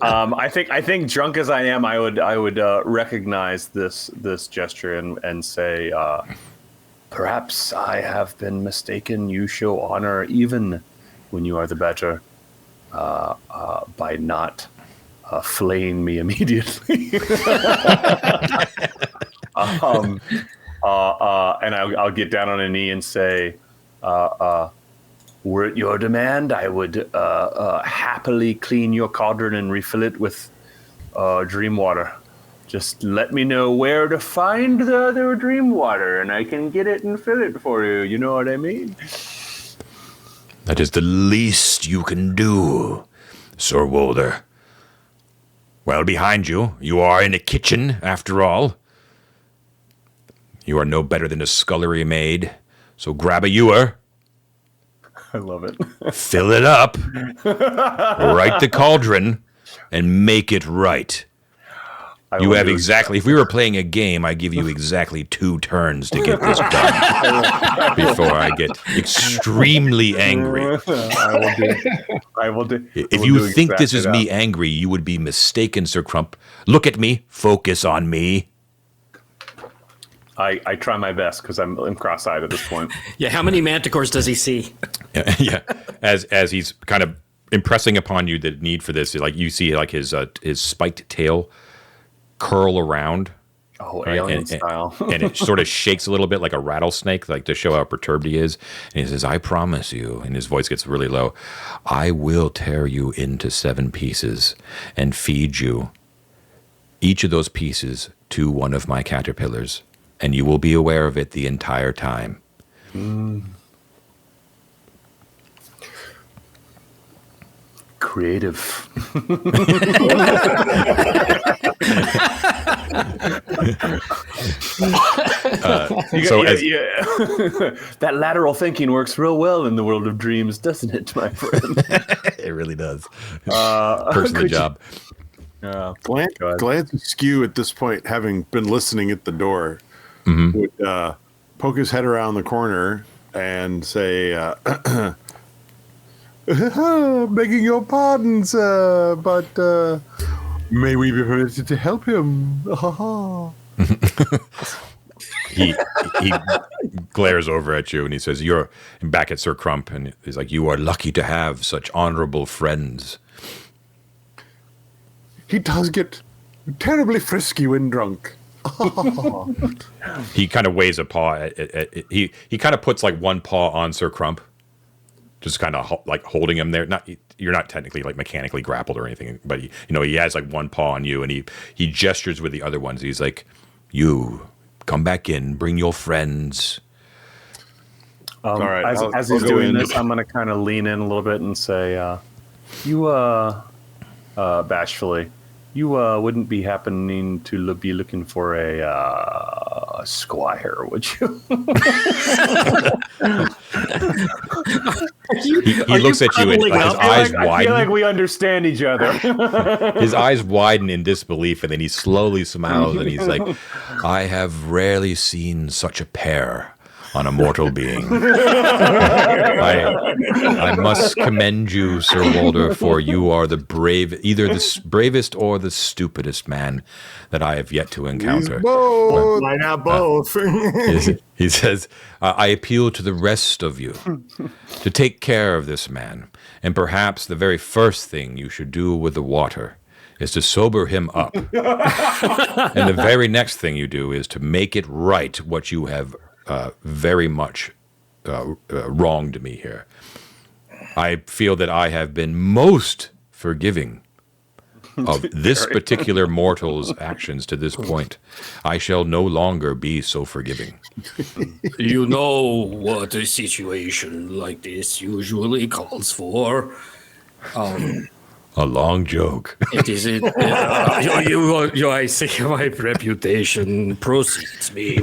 I think drunk as I am, I would recognize this gesture and say, perhaps I have been mistaken. You show honor even when you are the better, by not flaying me immediately. And I'll get down on a knee and say, were it your demand, I would happily clean your cauldron and refill it with dream water. Just let me know where to find the other dream water, and I can get it and fill it for you. You know what I mean? That is the least you can do, Ser Wellow. Well, behind you, you are in a kitchen, after all. You are no better than a scullery maid, so grab a ewer, I love it. fill it up, right the cauldron, and make it right. You have exactly, if we were playing a game, I give you exactly 2 turns to get this done before I get extremely angry. I will do. If you think this is me angry, you would be mistaken, Sir Crump. Look at me. Focus on me. I try my best because I'm cross-eyed at this point. Yeah, how many manticores does he see? Yeah, as he's kind of impressing upon you the need for this, like you see like his spiked tail curl around. Oh, right? alien style. And it sort of shakes a little bit like a rattlesnake, like to show how perturbed he is. And he says, I promise you, and his voice gets really low, I will tear you into 7 pieces and feed you each of those pieces to one of my caterpillars. And you will be aware of it the entire time. Creative. That lateral thinking works real well in the world of dreams, doesn't it, my friend? It really does. Perks of the job. Glance askew at this point, having been listening at the door, would poke his head around the corner and say, begging your pardon, sir, but may we be permitted to help him? He glares over at you and he says, you're back at Sir Crump, and he's like, you are lucky to have such honorable friends. He does get terribly frisky when drunk. He kind of weighs a paw. He kind of puts like one paw on Sir Crump, just kind of like holding him there. You're not technically like mechanically grappled or anything, but he has like one paw on you, and he gestures with the other ones. He's like, you come back in, bring your friends. All right. As he's doing this, I'm going to kind of lean in a little bit and say, bashfully, You wouldn't be happening to be looking for a squire, would you? He looks at you and like, his eyes I feel widen. like we understand each other. His eyes widen in disbelief, and then he slowly smiles and he's like, I have rarely seen such a pair on a mortal being. I must commend you, Sir Walder, for you are either the bravest or the stupidest man that I have yet to encounter. Both. Why not both? He says, I appeal to the rest of you to take care of this man, and perhaps the very first thing you should do with the water is to sober him up. And the very next thing you do is to make it right what you have very much wronged me here. I feel that I have been most forgiving of this particular mortal's actions to this point. I shall no longer be so forgiving. You know what a situation like this usually calls for. A long joke. It is it. I say my reputation precedes me.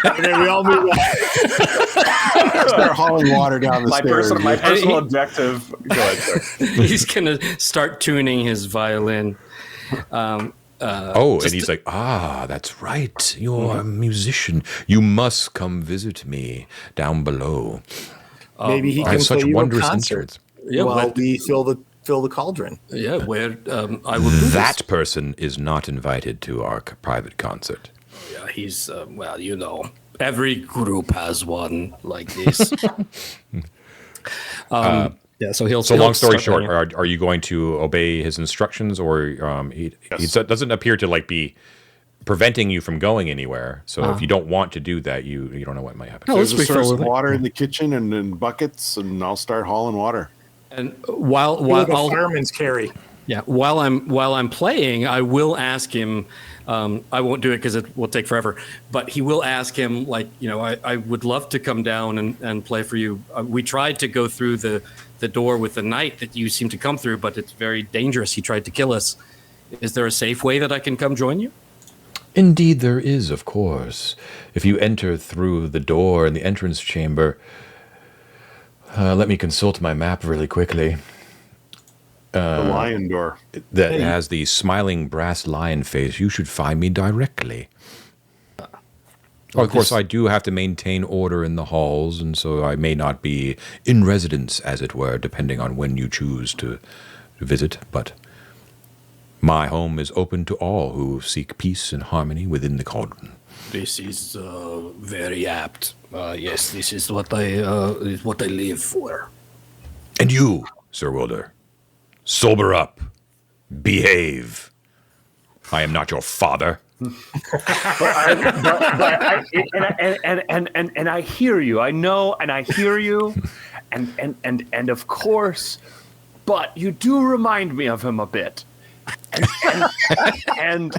And then we all move on. Start hauling water down the stairs. My personal objective. Go ahead, sir. He's gonna start tuning his violin. And he's like, that's right. You're a musician. You must come visit me down below. Maybe he I can have such play you a wondrous concert instruments. Yeah, while we fill the cauldron. Yeah, where I will do That person is not invited to our private concert. this. Yeah, he's every group has one like this. So he'll. So long story start short, are you going to obey his instructions, or he doesn't appear to be preventing you from going anywhere? So if you don't want to do that, you don't know what might happen. There's a source of water in the kitchen and in buckets, and I'll start hauling water. And while The I'll, fireman's carry. yeah, while I'm playing, I will ask him. I won't do it because it will take forever. But he will ask him, I would love to come down and play for you. We tried to go through the door with the knight that you seem to come through, but it's very dangerous. He tried to kill us. Is there a safe way that I can come join you? Indeed, there is, of course. If you enter through the door in the entrance chamber, let me consult my map really quickly. The lion door. That has the smiling brass lion face. You should find me directly. Of course, I do have to maintain order in the halls, and so I may not be in residence, as it were, depending on when you choose to visit, but my home is open to all who seek peace and harmony within the cauldron. This is very apt. Yes, this is what I live for. And you, Sir Wilder, sober up. Behave. I am not your father. And I hear you. I know, and I hear you, and of course, but you do remind me of him a bit. And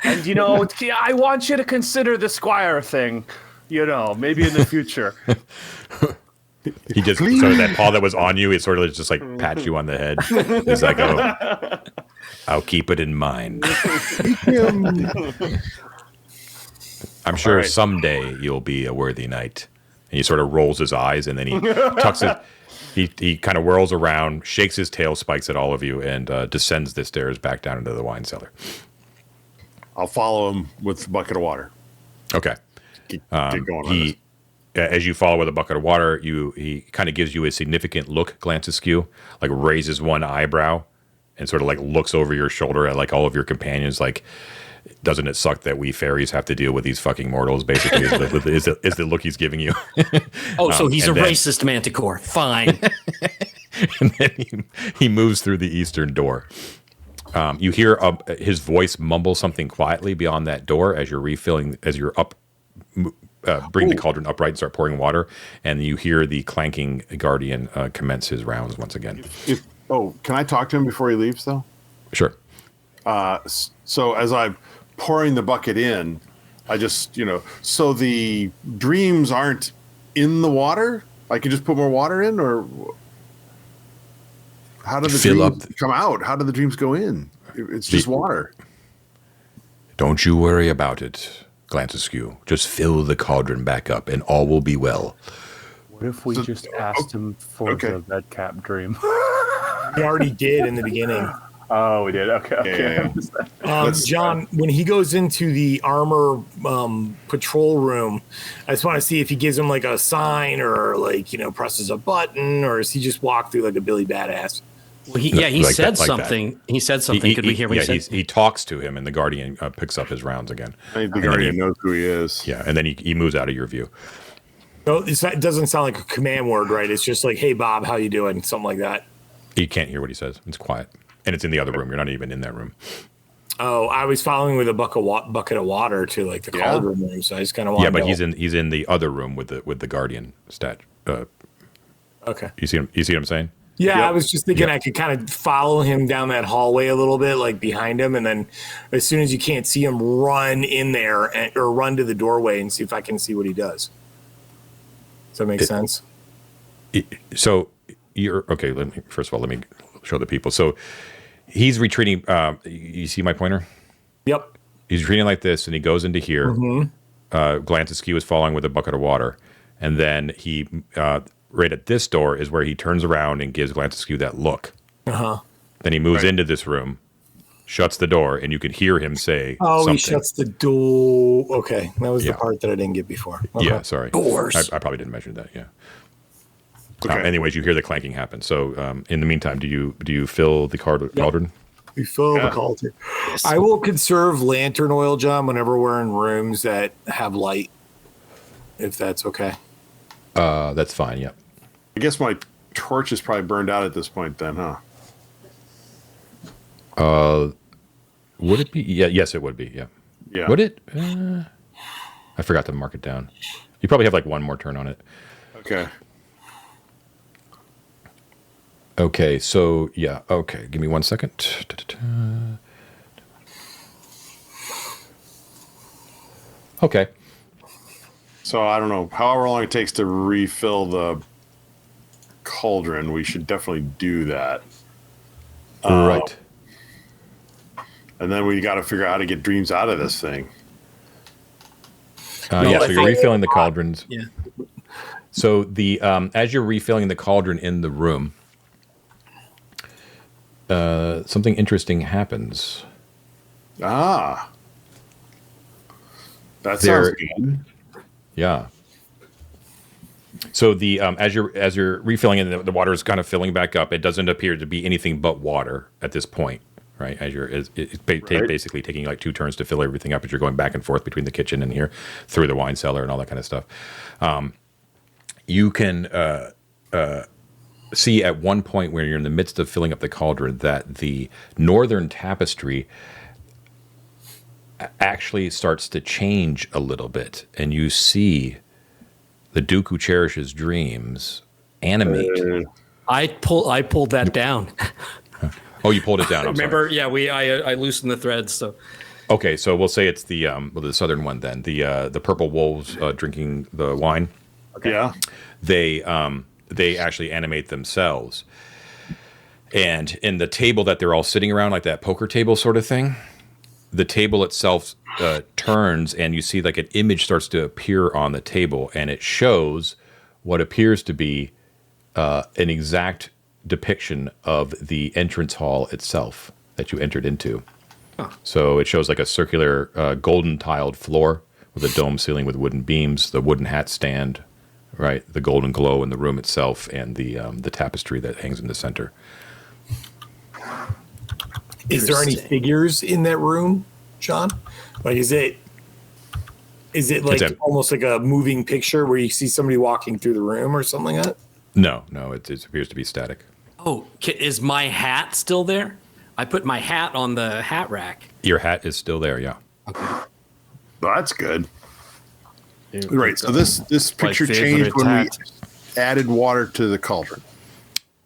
I want you to consider the squire thing. Maybe in the future. He just sort of that paw that was on you, it sort of just pats you on the head. It's like, I'll keep it in mind. I'm sure someday you'll be a worthy knight. And he sort of rolls his eyes, and then he tucks it. He kind of whirls around, shakes his tail spikes at all of you, and descends the stairs back down into the wine cellar. I'll follow him with a bucket of water. Okay. Get going on this. As you follow with a bucket of water, he kind of gives you a significant look, glance askew, raises one eyebrow, and sort of looks over your shoulder at all of your companions, doesn't it suck that we fairies have to deal with these fucking mortals? Basically, is the look he's giving you. So he's a racist manticore. Fine. And then he moves through the eastern door. You hear his voice mumble something quietly beyond that door as you're bring the cauldron upright and start pouring water, and you hear the clanking guardian commence his rounds once again. Can I talk to him before he leaves, though? Sure. So as I'm pouring the bucket in, I just, so the dreams aren't in the water? I can just put more water in, or? How do the Fill dreams come out? How do the dreams go in? It's just water. Don't you worry about it, Glance Askew. Just fill the cauldron back up, and all will be well. What if we just asked him for the Redcap dream? We already did in the beginning. Oh, we did. Okay. Yeah. John, when he goes into the armor patrol room, I just want to see if he gives him like a sign or like, presses a button, or does he just walk through like a Billy Badass? Well, he Like said that, like something. that. He said something. Could we hear what he said? He talks to him, and the Guardian picks up his rounds again. I think the Guardian knows who he is. Yeah, and then he moves out of your view. No, it doesn't sound like a command word, right? It's just like, hey, Bob, how you doing? Something like that. You can't hear what he says. It's quiet. And it's in the other room. You're not even in that room. Oh, I was following with a bucket of water to like the cauldron room, so I just kind of Yeah, but he's in the other room with the Guardian stat. Okay. You see what I'm saying? Yeah, Yep. I was just thinking I could kind of follow him down that hallway a little bit, like behind him, and then as soon as you can't see him, run in there or run to the doorway and see if I can see what he does. Does that make sense? So you're okay. First of all, let me show the people. So he's retreating. You see my pointer? Yep. He's retreating like this, and he goes into here. Glance Askew is following with a bucket of water, and then he right at this door is where he turns around and gives Glance Askew that look. Then he moves into this room, shuts the door, and you can hear him say, something. He shuts the door. Okay, that was the part that I didn't get before. Okay. Yeah, sorry. Doors. I probably didn't mention that. Yeah. Okay. Anyways, you hear the clanking happen. So, in the meantime, do you fill the cauldron? We fill the cauldron. I will conserve lantern oil, John, whenever we're in rooms that have light, if that's okay. That's fine. Yeah. I guess my torch is probably burned out at this point then, huh? Would it be? Yeah. Yes, it would be. Yeah. Yeah. Would it? I forgot to mark it down. You probably have like one more turn on it. Okay. Okay. So yeah. Okay. Give me 1 second. Okay. So I don't know. However long it takes to refill the cauldron, we should definitely do that. Right. And then we got to figure out how to get dreams out of this thing. Yeah. So you're refilling the cauldrons. Yeah. So the as you're refilling the cauldron in the room, something interesting happens. Ah. That sounds good. Yeah. So the as you're refilling it, the water is kind of filling back up. It doesn't appear to be anything but water at this point, right? As it's basically taking like 2 turns to fill everything up as you're going back and forth between the kitchen and here through the wine cellar and all that kind of stuff. You can see at one point where you're in the midst of filling up the cauldron that the northern tapestry actually starts to change a little bit, and you see the Duke who cherishes dreams animate. I pulled that down. Oh, you pulled it down. I'm Remember? sorry. Yeah, I loosened the threads. So Okay, so we'll say it's the southern one then. The purple wolves drinking the wine. Okay. Yeah. They actually animate themselves. And in the table that they're all sitting around, like that poker table sort of thing, the table itself turns, and you see like an image starts to appear on the table, and it shows what appears to be an exact depiction of the entrance hall itself that you entered into. Huh. So it shows like a circular golden tiled floor with a dome ceiling with wooden beams, the wooden hat stand, right, the golden glow in the room itself, and the tapestry that hangs in the center. Is there any figures in that room, John? Like, is it like almost like a moving picture where you see somebody walking through the room or something like that? No, it appears to be static. Oh, is my hat still there? I put my hat on the hat rack. Your hat is still there, yeah. Okay. Well, that's good. Right. So this picture changed when we added water to the cauldron.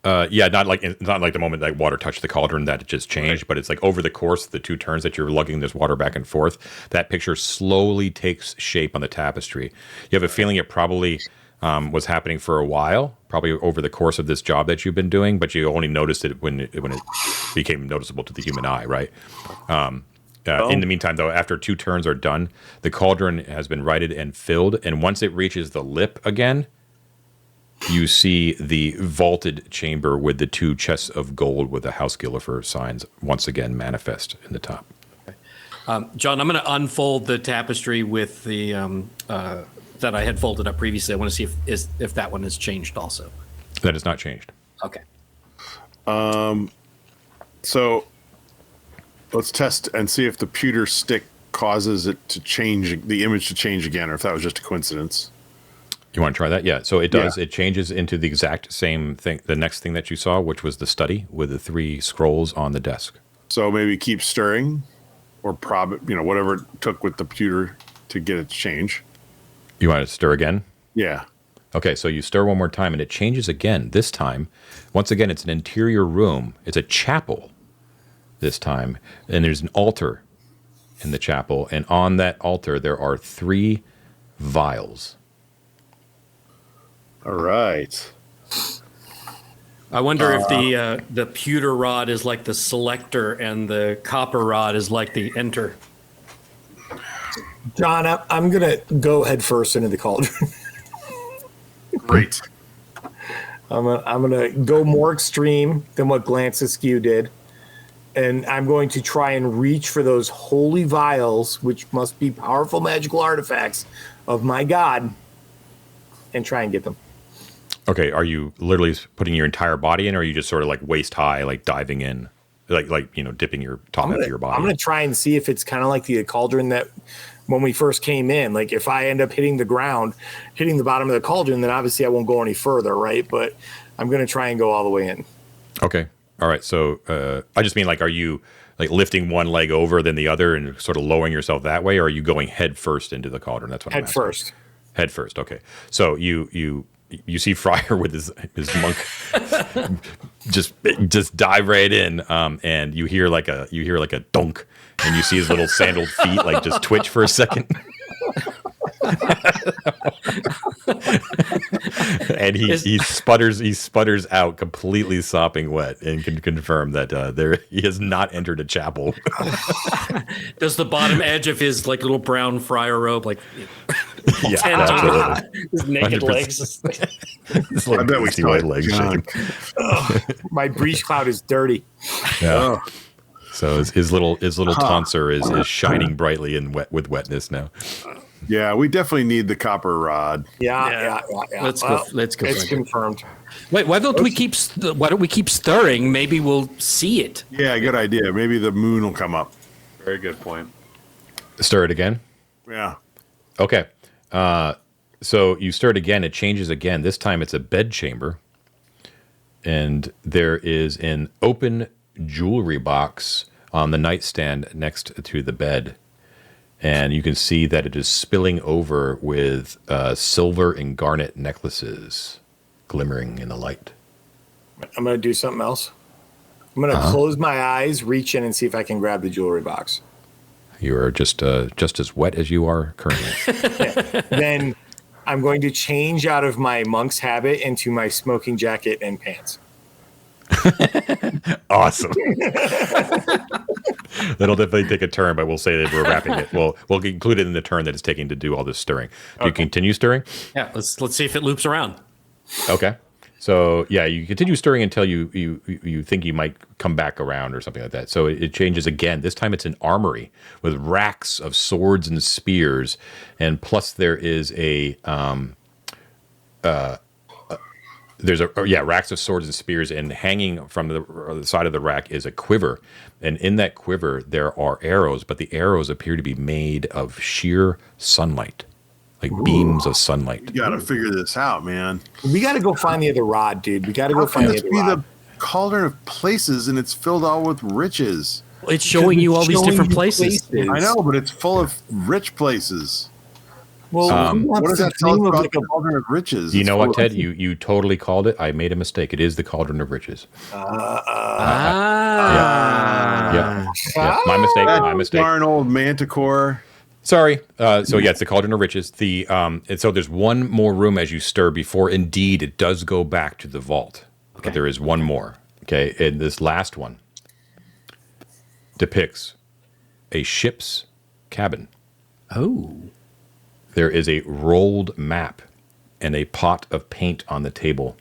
Yeah, not like the moment that water touched the cauldron that it just changed, but it's like over the course of the 2 turns that you're lugging this water back and forth, that picture slowly takes shape on the tapestry. You have a feeling it probably was happening for a while, probably over the course of this job that you've been doing, but you only noticed it when it became noticeable to the human eye, right? In the meantime, though, after 2 turns are done, the cauldron has been righted and filled, and once it reaches the lip again, you see the vaulted chamber with the 2 chests of gold with the House Gillifer signs once again manifest in the top. John, I'm going to unfold the tapestry with the that I had folded up previously. I want to see if that one has changed also. That has not changed. Okay. So let's test and see if the pewter stick causes it to change, the image to change again, or if that was just a coincidence. You want to try that? Yeah. So it does. Yeah. It changes into the exact same thing. The next thing that you saw, which was the study with the 3 scrolls on the desk. So maybe keep stirring, or whatever it took with the pewter to get it to change. You want to stir again? Yeah. Okay, so you stir one more time, and it changes again. This time, once again, it's an interior room. It's a chapel this time, and there's an altar in the chapel, and on that altar there are 3 vials. All right. I wonder if the pewter rod is like the selector and the copper rod is like the enter. John, I'm going to go head first into the cauldron. Great. I'm gonna go more extreme than what Glance Askew did, and I'm going to try and reach for those holy vials, which must be powerful magical artifacts of my god, and try and get them. Okay, are you literally putting your entire body in, or are you just sort of like waist high, like diving in, like dipping your top half of your body? I'm gonna try and see if it's kind of like the cauldron that when we first came in. Like if I end up hitting the ground, hitting the bottom of the cauldron, then obviously I won't go any further, right? But I'm gonna try and go all the way in. Okay, all right. So I just mean, like, are you like lifting one leg over than the other and sort of lowering yourself that way, or are you going head first into the cauldron? That's what I'm Head asking. first. Head first. Okay. So you see Friar with his monk just dive right in, and you hear like a dunk, and you see his little sandaled feet like just twitch for a second. And he sputters out completely sopping wet, and can confirm that he has not entered a chapel. Does the bottom edge of his like little brown friar robe like Yeah, tent absolutely. on his naked 100%. legs? His little I bet we pasty saw white it, legs John. shaking. My breech cloud is dirty. Yeah. So his little tonsure is shining brightly in with wetness now. Yeah, we definitely need the copper rod. Yeah. Let's Well, go. Let's go. It's confirmed. Wait, why don't we keep stirring? Maybe we'll see it. Yeah, good idea. Maybe the moon will come up. Very good point. Stir it again. Yeah. Okay. So you stir it again. It changes again. This time it's a bed chamber, and there is an open jewelry box on the nightstand next to the bed. And you can see that it is spilling over with silver and garnet necklaces glimmering in the light. I'm going to do something else. I'm going to close my eyes, reach in, and see if I can grab the jewelry box. You are just as wet as you are currently. Then I'm going to change out of my monk's habit into my smoking jacket and pants. Awesome. That'll definitely take a turn, but we'll say that we're wrapping it. We'll include it in the turn that it's taking to do all this stirring. Do you continue stirring? Yeah, let's see if it loops around. Okay. So yeah, you continue stirring until you think you might come back around or something like that. So it changes again. This time it's an armory with racks of swords and spears, and plus there is racks of swords and spears, and hanging from the side of the rack is a quiver, and in that quiver there are arrows, but the arrows appear to be made of sheer sunlight, like beams of sunlight. You got to figure this out, man. We got to go find the other rod, dude. We got to go How find can the this other be rod. the cauldron of places and it's filled all with riches? It's showing you all these Showing different you places. I know, but it's full of rich places. Well, who What wants does to that tell us dream of about like the cauldron of riches? You It's know full what, of- Ted? You totally called it. I made a mistake. It is the Cauldron of Riches. Yeah, my mistake. My mistake. Darn old manticore. Sorry. So yeah, it's the Cauldron of Riches. And so there's one more room as you stir before indeed it does go back to the vault. Okay. But there is one more. Okay, and this last one depicts a ship's cabin. Oh. There is a rolled map and a pot of paint on the table.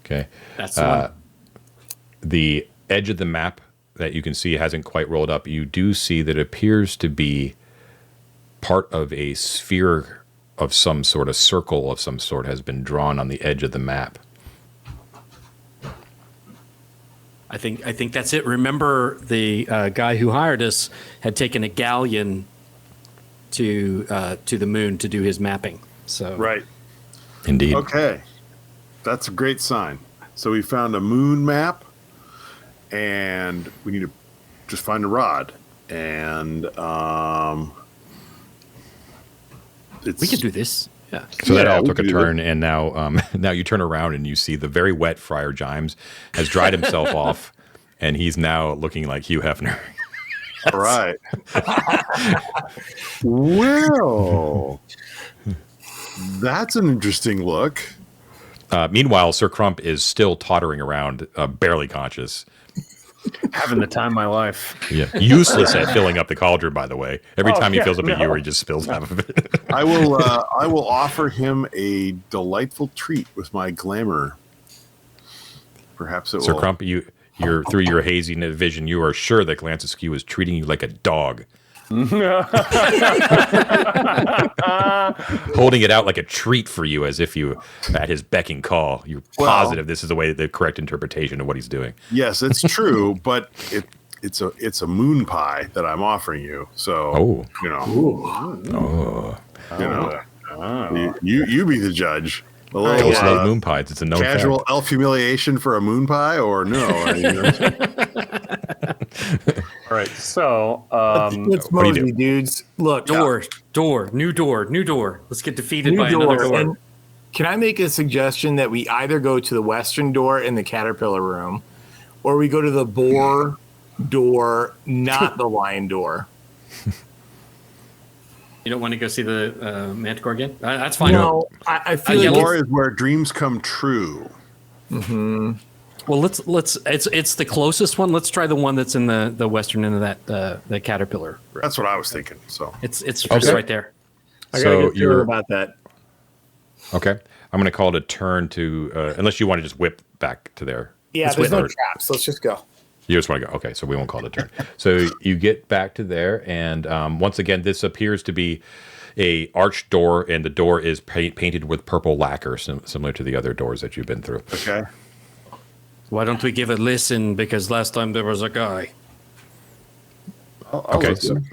Okay. That's the one. The edge of the map that you can see hasn't quite rolled up. You do see that it appears to be part of a sphere of some sort, a circle of some sort has been drawn on the edge of the map. I think that's it. Remember, the guy who hired us had taken a galleon to the moon to do his mapping. So Right. Indeed. Okay. That's a great sign. So we found a moon map, and we need to just find a rod. And we can do this. Yeah. So that Yeah, all we took a can do turn, and now now you turn around and you see the very wet Friar Gimes has dried himself off, and he's now looking like Hugh Hefner. all right. Well, that's an interesting look. Meanwhile, Sir Crump is still tottering around, barely conscious. Having the time of my life. Yeah, useless at filling up the cauldron. By the way, every Oh, time he yeah, fills up a no. ewer, he just spills half of it. I will offer him a delightful treat with my glamour. Perhaps it Sir will. Crump, you're through your hazy vision, you are sure that Glance Askew is treating you like a dog. Holding it out like a treat for you, as if you at his beck and call. You're positive this is the correct interpretation of what he's doing. Yes, it's true, but it's a moon pie that I'm offering you. So you be the judge. A little Most love moon pies. It's a known casual fact. elf humiliation for a moon pie, or no? All right, so Let's what do you mosey, do? dudes. Look, New door. Let's get defeated new by door. another door. And can I make a suggestion that we either go to the western door in the caterpillar room, or we go to the boar door, not the lion door? You don't want to go see the Manticore again? That's fine. No, I feel yeah, like More is where dreams come true. Well, let's. It's the closest one. Let's try the one that's in the western end of that the caterpillar. That's what I was thinking. So It's just Okay. right there. I gotta So get feeling you're about that. okay. I'm going to call it a turn to unless you want to just whip back to there. Yeah, Let's there's whip no or- traps. Let's just go. You just want to go. Okay, so we won't call it a turn. So you get back to there, and once again, this appears to be a arched door, and the door is painted with purple lacquer, similar to the other doors that you've been through. okay. Why don't we give it a listen? Because last time there was a guy. I'll Okay, listen.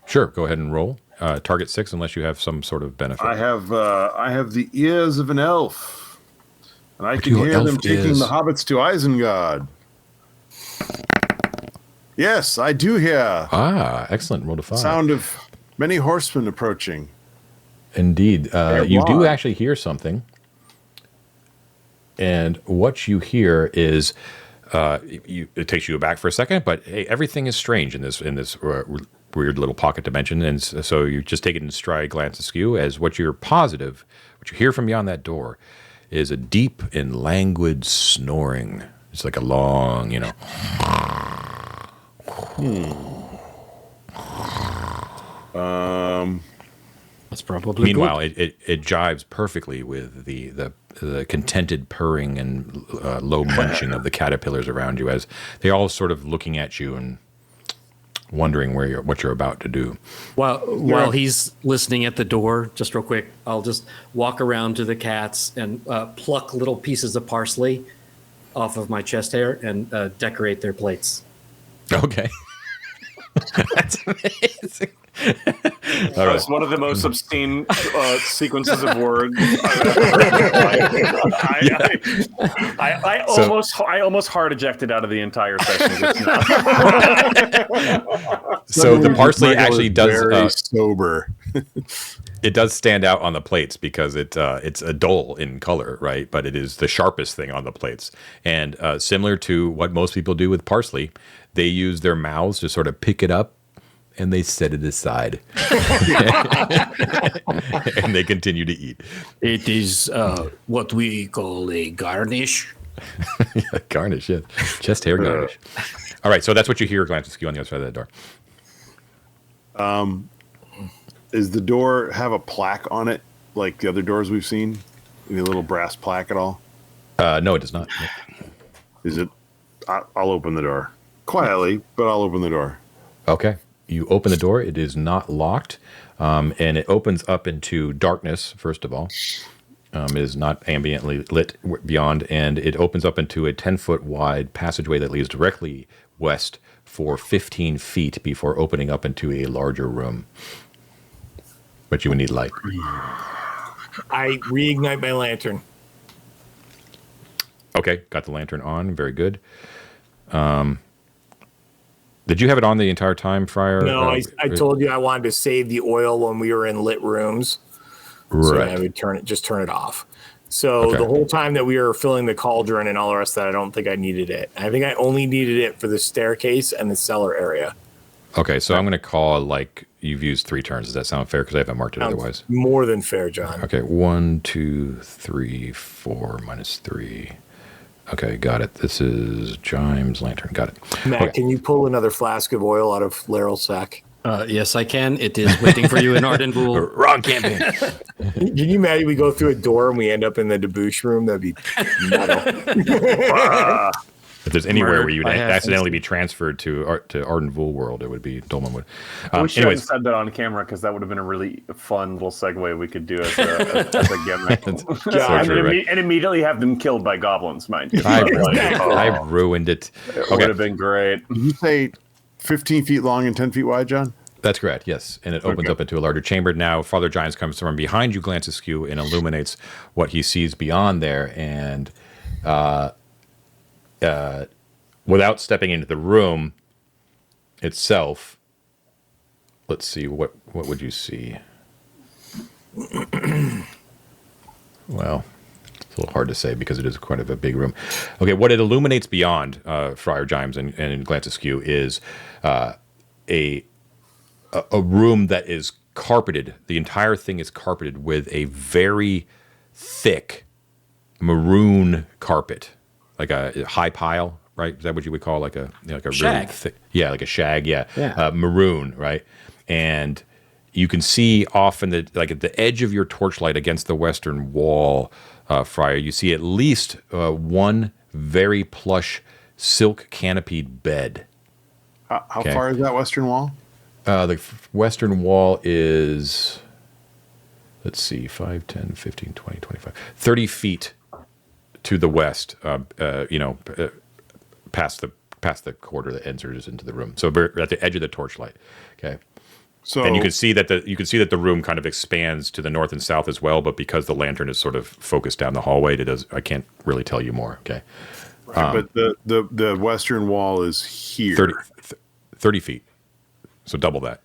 sure. Go ahead and roll. Target 6, unless you have some sort of benefit. I have the ears of an elf, and I can your hear them elf taking is? the hobbits to Isengard. Yes, I do hear Excellent. Roll to 5. sound of many horsemen approaching. Indeed. They're You do wide. actually hear something. And what you hear is, it takes you aback for a second, but hey, everything is strange in this weird little pocket dimension. And so you just take it in stride, Glance Askew, as what you're positive, what you hear from beyond that door is a deep and languid snoring. It's like a long, That's probably Meanwhile, good. it jives perfectly with the contented purring and low munching of the caterpillars around you, as they all sort of looking at you and wondering what you're about to do. While he's listening at the door, just real quick, I'll just walk around to the cats and pluck little pieces of parsley off of my chest hair and decorate their plates. Okay, that's amazing. All right. It's one of the most obscene sequences of words I've ever heard. I almost hard ejected out of the entire session just now. So the parsley Michael actually is does very sober. it does stand out on the plates because it's a dull in color, right? But it is the sharpest thing on the plates, and similar to what most people do with parsley, they use their mouths to sort of pick it up and they set it aside. And they continue to eat. It is what we call a garnish. Garnish, yeah. Chest hair garnish. All right, so that's what you hear, glance askew on the other side of that door. Does the door have a plaque on it like the other doors we've seen? Any little brass plaque at all? No, it does not. Is it? I'll open the door quietly, but I'll open the door. Okay. You open the door. It is not locked, and it opens up into darkness, first of all. It is not ambiently lit beyond, and it opens up into a 10-foot wide passageway that leads directly west for 15 feet before opening up into a larger room. But you would need light. I reignite my lantern. Okay, got the lantern on. Very good. Did you have it on the entire time, Friar? No, I told you I wanted to save the oil when we were in lit rooms. Right. So I would turn it off. So Okay. the whole time that we were filling the cauldron and all the rest of that, I don't think I needed it. I think I only needed it for the staircase and the cellar area. Okay, so I'm going to call like you've used 3 turns. Does that sound fair? Because I haven't marked it otherwise. More than fair, John. Okay, 1, 2, 3, 4 minus 3. Okay, got it. This is Jime's lantern. Got it. Matt, Okay. can you pull another flask of oil out of Laryl's sack? Yes, I can. It is waiting for you in Ardenpool. Wrong campaign. Can you imagine we go through a door and we end up in the debauch room? That'd be metal. If there's anywhere Murdered where you'd by half accidentally be transferred to Ardenpool world, it would be Dolmenwood. I wish you hadn't Anyways, said that on camera because that would have been a really fun little segue we could do as a gimmick. so and, true, right? and immediately have them killed by goblins, mind you. I ruined it. It would have been great. Did you say 15 feet long and 10 feet wide, John? That's correct, yes. And it opens Okay. up into a larger chamber. Now, Father Giants comes from behind you, glances askew, and illuminates what he sees beyond there. And without stepping into the room itself, let's see, what would you see? Well, it's a little hard to say because it is quite a big room. Okay, what it illuminates beyond Friar Gimes and Glance Askew is a room that is carpeted. The entire thing is carpeted with a very thick maroon carpet, like a high pile, right? Is that what you would call like a Shag. really thick? Yeah, like a shag. Yeah, Yeah. maroon, right? And you can see off in at the edge of your torchlight against the western wall, Friar. You see at least one very plush silk canopied bed. How Okay. far is that western wall? The western wall is, let's see, 5, 10, 15, 20, 25, 30 feet to the west, past the quarter that enters into the room. So at the edge of the torchlight. Okay. So And you can see that the room kind of expands to the north and south as well, but because the lantern is sort of focused down the hallway, I can't really tell you more. Okay. but the western wall is here. 30 feet. So double that.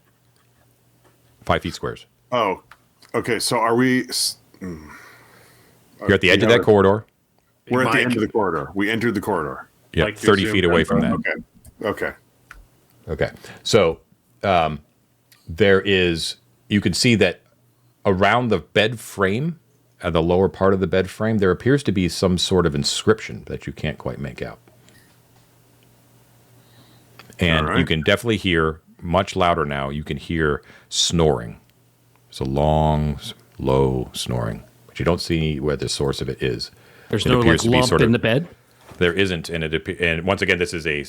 5 feet squares. Oh, okay. So are we? You're at the edge of that corridor. We're at the Mike. end of the corridor. We entered the corridor. Yeah, Like your 30 Zoom feet away from that. Okay. Okay. So there is, you can see that around the bed frame, at the lower part of the bed frame, there appears to be some sort of inscription that you can't quite make out. And All right. you can definitely hear, much louder now, you can hear snoring. It's a long, low snoring, but you don't see where the source of it is. There's It no appears like to be lump sort of- in the bed. There isn't, and once again, this is a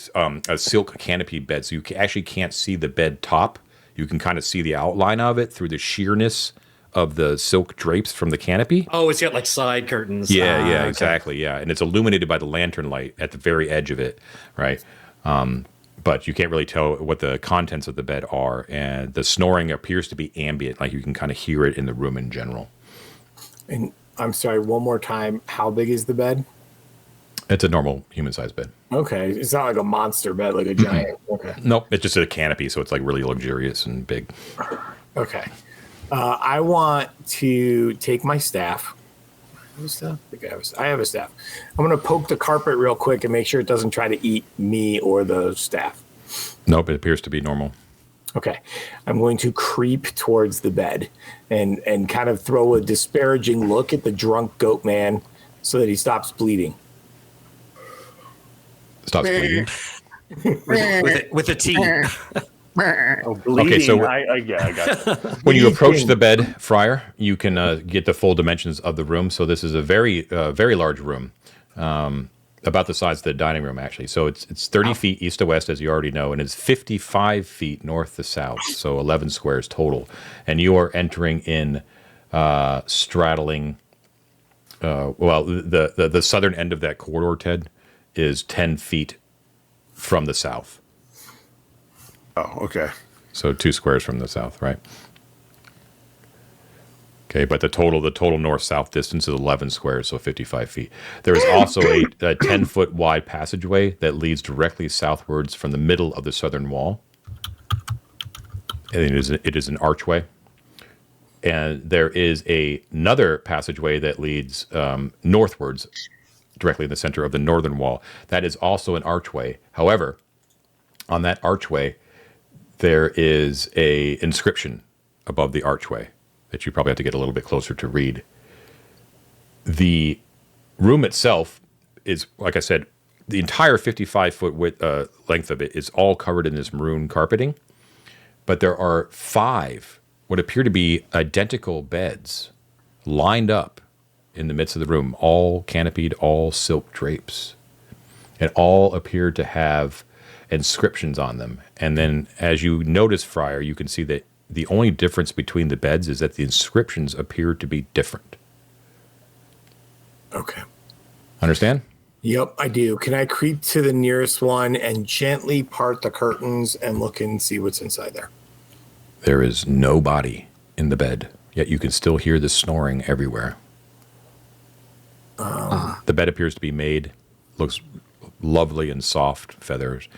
silk canopy bed, so you actually can't see the bed top. You can kind of see the outline of it through the sheerness of the silk drapes from the canopy. Oh, it's got like side curtains. Yeah, Ah, yeah, okay. exactly, yeah, and it's illuminated by the lantern light at the very edge of it, right? But you can't really tell what the contents of the bed are, and the snoring appears to be ambient, like you can kind of hear it in the room in general. And I'm sorry, one more time. How big is the bed? It's a normal human-sized bed. Okay, it's not like a monster bed, like a giant. Okay, Nope, it's just a canopy, so it's like really luxurious and big. okay. I want to take my staff. I have a staff? I think I have a staff. I'm going to poke the carpet real quick and make sure it doesn't try to eat me or the staff. Nope, it appears to be normal. Okay. I'm going to creep towards the bed and kind of throw a disparaging look at the drunk goat man so that he stops bleeding. Stops bleeding. with a T. Oh, bleeding. Okay, so I got it. when you approach the bed, Friar, you can get the full dimensions of the room. So this is a very large room, about the size of the dining room, actually. So it's 30 feet east to west, as you already know, and it's 55 feet north to south, so 11 squares total. And you are entering in, straddling, the southern end of that corridor, Ted, is 10 feet from the south. Oh, okay. So 2 squares from the south, right? Okay, but the total north-south distance is 11 squares, so 55 feet. There is also a 10-foot wide passageway that leads directly southwards from the middle of the southern wall. And it is an archway. And there is another passageway that leads northwards, directly in the center of the northern wall. That is also an archway. However, on that archway, there is a inscription above the archway that you probably have to get a little bit closer to read. The room itself is, like I said, the entire 55-foot length of it is all covered in this maroon carpeting, but there are 5 what appear to be identical beds lined up in the midst of the room, all canopied, all silk drapes, and all appear to have inscriptions on them. And then as you notice, Friar, you can see that the only difference between the beds is that the inscriptions appear to be different. Okay. Understand? Yep, I do. Can I creep to the nearest one and gently part the curtains and look and see what's inside there? There is no body in the bed, yet you can still hear the snoring everywhere. The bed appears to be made, looks lovely and soft feathers.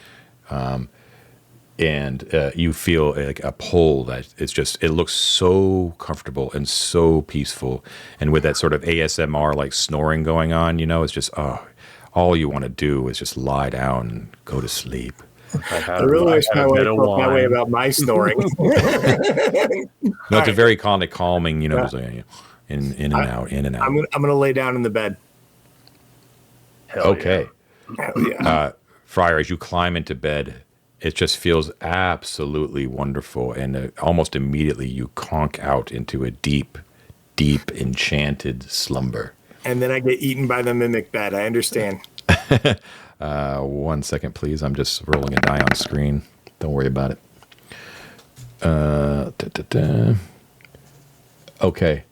And you feel like a pull that it looks so comfortable and so peaceful. And with that sort of ASMR like snoring going on, it's just, all you want to do is just lie down and go to sleep. I really wish my wife felt that way about my snoring. No, it's a very calming, just like, in and out, in and out. I'm gonna lay down in the bed. Okay. Hell yeah. Friar, as you climb into bed, it just feels absolutely wonderful, and almost immediately you conk out into a deep, deep, enchanted slumber. And then I get eaten by the mimic bed. I understand. 1 second, please. I'm just rolling a die on screen. Don't worry about it. Okay.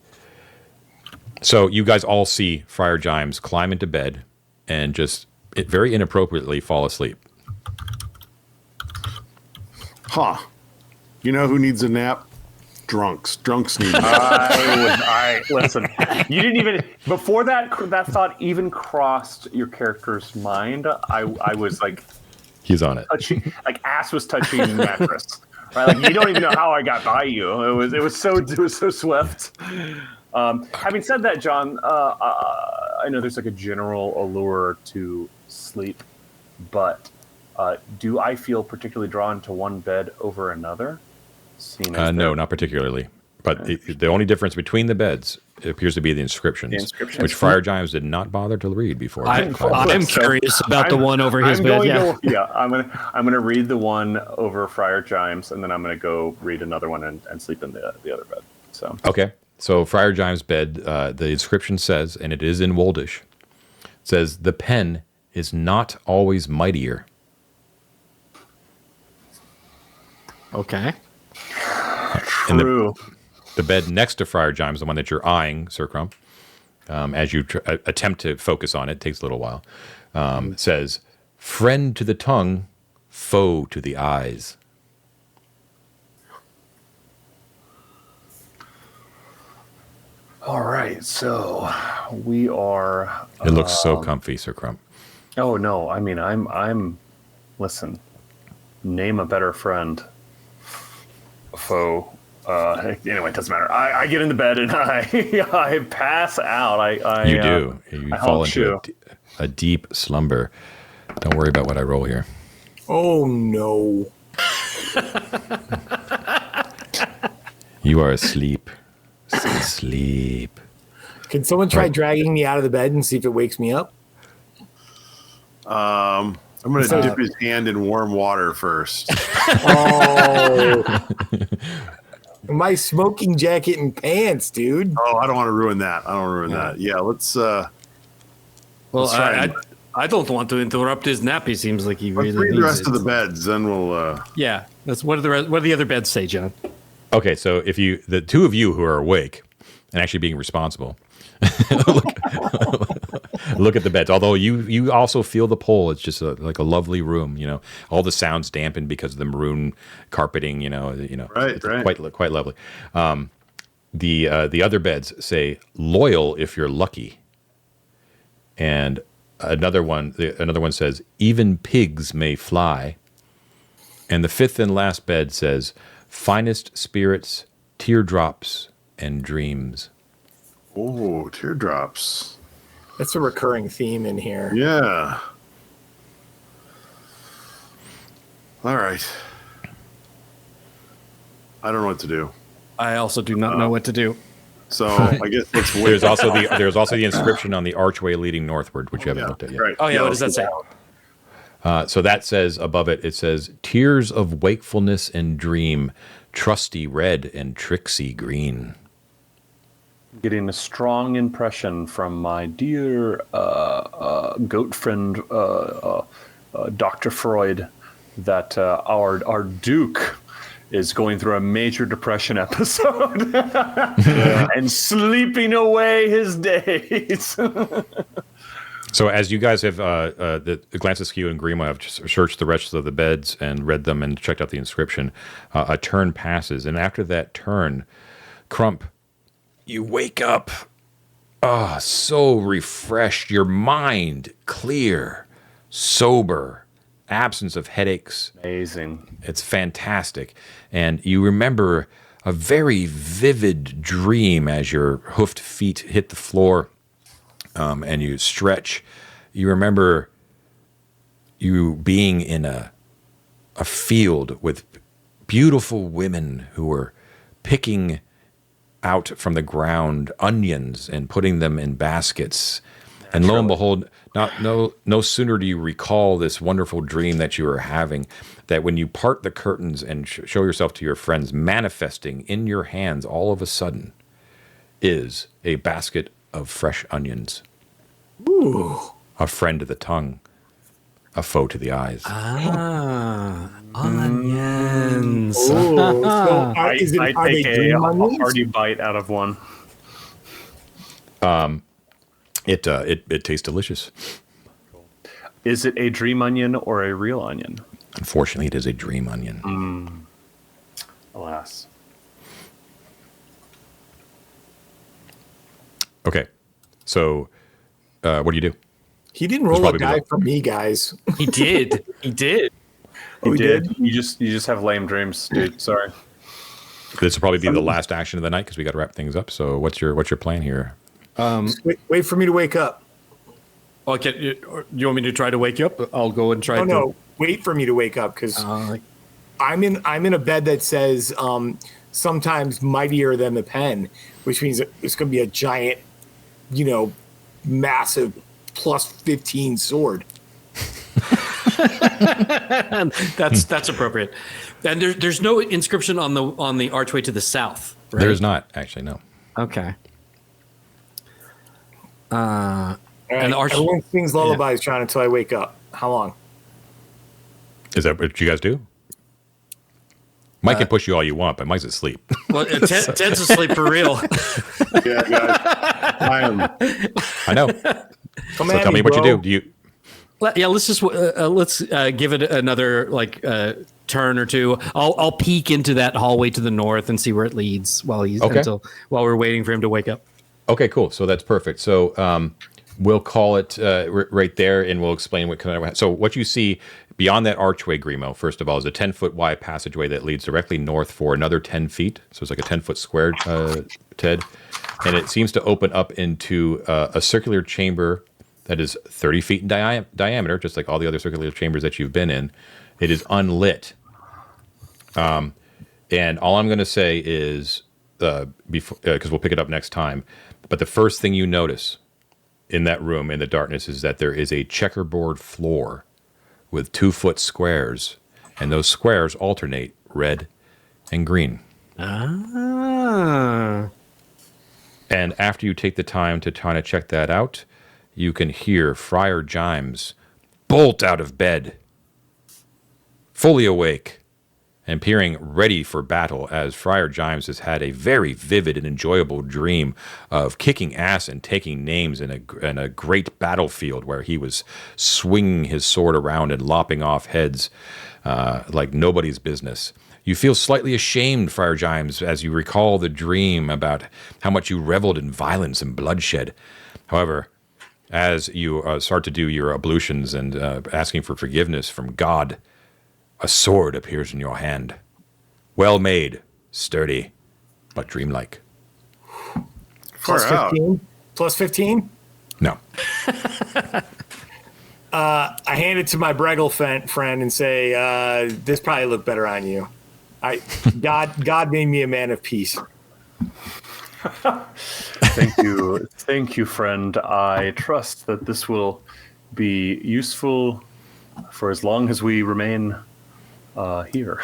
So you guys all see Friar Jimes climb into bed and just very inappropriately fall asleep. Huh. You know who needs a nap? Drunks. Drunks need a nap. I listen. You didn't even before that thought even crossed your character's mind. I was like, he's on it. Touching, like ass was touching the mattress. Right? Like you don't even know how I got by you. It was so swift. Having said that, John, I know there's like a general allure to sleep, but do I feel particularly drawn to one bed over another? No, not particularly. But the only difference between the beds appears to be the inscriptions. Which Friar Jimes did not bother to read before. I'm curious about the one over his bed. I'm gonna read the one over Friar Jimes, and then I'm gonna go read another one and sleep in the other bed. So okay. So Friar Jimes' bed, the inscription says, and it is in Woldish, says, "The pen is not always mightier." Okay. True. The bed next to Friar Jimes, the one that you're eyeing, Sir Crump, as you attempt to focus on it, takes a little while, says, "Friend to the tongue, foe to the eyes." All right, so we are. It looks so comfy, Sir Crump. Oh no, I mean I'm. Listen, name a better friend. Foe. Anyway, it doesn't matter. I get into bed and I pass out. You do. You fall into a deep slumber. Don't worry about what I roll here. Oh no. You are asleep. Asleep. Can someone try dragging me out of the bed and see if it wakes me up? I'm going to dip his hand in warm water first. Oh. My smoking jacket and pants, dude. Oh, I don't want to ruin that. Yeah, let's. Well, let's try I don't want to interrupt his nap. He seems like he let's really read needs the rest it. of the beds, then we'll. Yeah, that's what do the other beds say, John? Okay, so if the two of you who are awake and actually being responsible, look at the beds. Although you also feel the pull. It's just like a lovely room. You know, all the sounds dampened because of the maroon carpeting. Right, it's right. quite lovely. The other beds say loyal if you're lucky, and another one says even pigs may fly, and the fifth and last bed says finest spirits, teardrops, and dreams. Oh, teardrops. That's a recurring theme in here. Yeah. All right. I don't know what to do. I also do not know what to do. So I guess let's wait. There's also the inscription on the archway leading northward, which you haven't looked at yet. Right. Oh yeah, what does that let's say? So that says above it, it says tears of wakefulness and dream, trusty red and tricksy green. Getting a strong impression from my dear goat friend, Dr. Freud, that our Duke is going through a major depression episode and sleeping away his days. So as you guys have, the Glance Askew and Grima have just searched the rest of the beds and read them and checked out the inscription, a turn passes. And after that turn, Crump, you wake up, so refreshed, your mind clear, sober, absence of headaches. Amazing. It's fantastic. And you remember a very vivid dream as your hoofed feet hit the floor. And you stretch. You remember you being in a field with beautiful women who were picking out from the ground onions and putting them in baskets. And lo and behold, no sooner do you recall this wonderful dream that you were having, that when you part the curtains and show yourself to your friends, manifesting in your hands all of a sudden is a basket of fresh onions. Ooh. A friend to the tongue, a foe to the eyes. Onions. Ooh. So I are take they dream a onions? hearty bite out of one. It tastes delicious. Is it a dream onion or a real onion? Unfortunately, it is a dream onion. Alas. Okay, so what do you do? He didn't roll a probably die below. for me, guys. He did. He did. Oh, You he did. did? You just have lame dreams, dude. Sorry. This will probably be the last action of the night because we got to wrap things up. So what's your plan here? Wait for me to wake up. Okay, you want me to try to wake you up? I'll go and try Oh to. no, wait for me to wake up because I'm in a bed that says sometimes mightier than the pen, which means it's going to be a giant, massive plus 15 sword. That's appropriate. And there's no inscription on the archway to the south. Right? There is not actually, no. Okay. All right, And the everyone sings lullabies, John, until I wake up. How long? Is that what you guys do? Mike can push you all you want, but Mike's asleep. Well, Ted's asleep for real. Yeah, guys. I am. I know. Come So at tell me what bro. you do. Do you? Yeah, let's just give it another turn or two. I'll peek into that hallway to the north and see where it leads while we're waiting for him to wake up. Okay, cool. So that's perfect. So we'll call it right there, and we'll explain what kind of. So what you see beyond that archway, Grimo, first of all, is a 10-foot wide passageway that leads directly north for another 10 feet. So it's like a 10-foot square, Ted, and it seems to open up into a circular chamber that is 30 feet in diameter, just like all the other circular chambers that you've been in. It is unlit. And all I'm going to say is, before, because we'll pick it up next time, but the first thing you notice in that room in the darkness is that there is a checkerboard floor with 2-foot squares, and those squares alternate red and green. Ah. And after you take the time to kind of check that out, you can hear Friar Gimes bolt out of bed, fully awake, and peering ready for battle, as Friar Gimes has had a very vivid and enjoyable dream of kicking ass and taking names in a great battlefield where he was swinging his sword around and lopping off heads like nobody's business. You feel slightly ashamed, Friar Gimes, as you recall the dream about how much you reveled in violence and bloodshed. However, as you start to do your ablutions and asking for forgiveness from God, a sword appears in your hand. Well made, sturdy, but dreamlike. Plus Far out. 15? Plus 15? No. I hand it to my Bregel friend and say, this probably looked better on you. God made me a man of peace. Thank you, friend. I trust that this will be useful for as long as we remain here.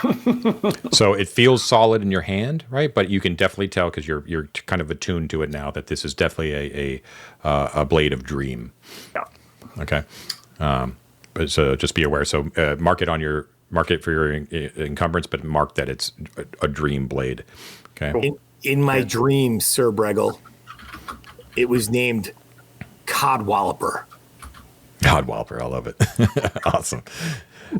So it feels solid in your hand, right? But you can definitely tell, because you're kind of attuned to it now, that this is definitely a blade of dream. Yeah. Okay. But so just be aware. So mark it for your encumbrance, but mark that it's a dream blade. Okay. In my dreams, Sir Bregel, it was named Codwalloper. Godwalper, I love it. Awesome.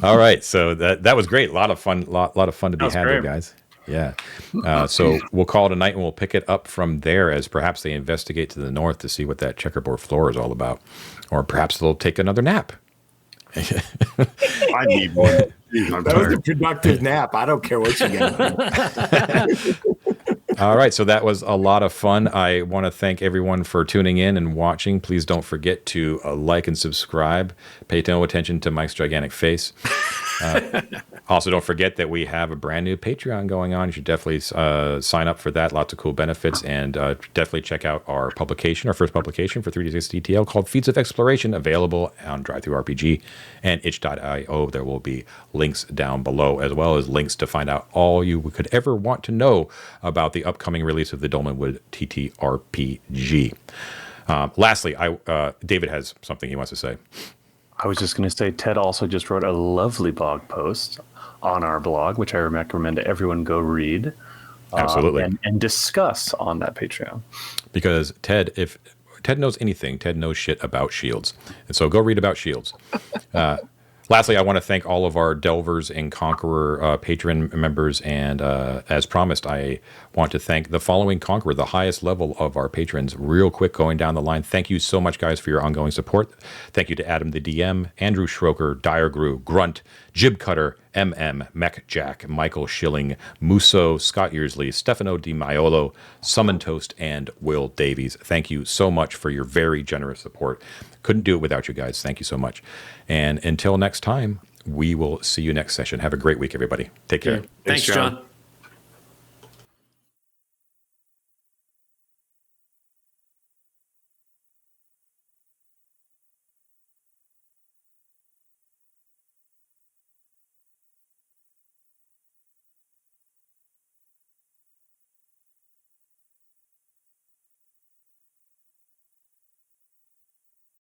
All right, so that was great. A lot of fun. Lot of fun to be had there, great. guys. Yeah. So we'll call it a night, and we'll pick it up from there as perhaps they investigate to the north to see what that checkerboard floor is all about, or perhaps they'll take another nap. I need one. Jeez, I'm That was a tired. productive nap. I don't care what you get. All right, so that was a lot of fun. I want to thank everyone for tuning in and watching. Please don't forget to like and subscribe. Pay no attention to Mike's gigantic face. Also, don't forget that we have a brand new Patreon going on. You should definitely sign up for that. Lots of cool benefits. And definitely check out our publication, our first publication for 3D6 DTL called Feats of Exploration, available on DriveThruRPG and itch.io. There will be links down below, as well as links to find out all you could ever want to know about the upcoming release of the Dolmenwood TTRPG. Lastly, David has something he wants to say. I was just going to say, Ted also just wrote a lovely blog post on our blog, which I recommend everyone go read. Absolutely. And discuss on that Patreon. Because if Ted knows anything, Ted knows shit about shields. And so go read about shields. Lastly, I want to thank all of our Delvers and Conqueror patron members. And as promised, I want to thank the following Conqueror, the highest level of our patrons, real quick going down the line. Thank you so much, guys, for your ongoing support. Thank you to Adam the DM, Andrew Schroker, Diregrew, Grunt, Jib Cutter, MM, Mech Jack, Michael Schilling, Musso, Scott Earsley, Stefano Di Maiolo, Summon Toast, and Will Davies. Thank you so much for your very generous support. Couldn't do it without you guys. Thank you so much. And until next time, we will see you next session. Have a great week, everybody. Take care. Thanks, John.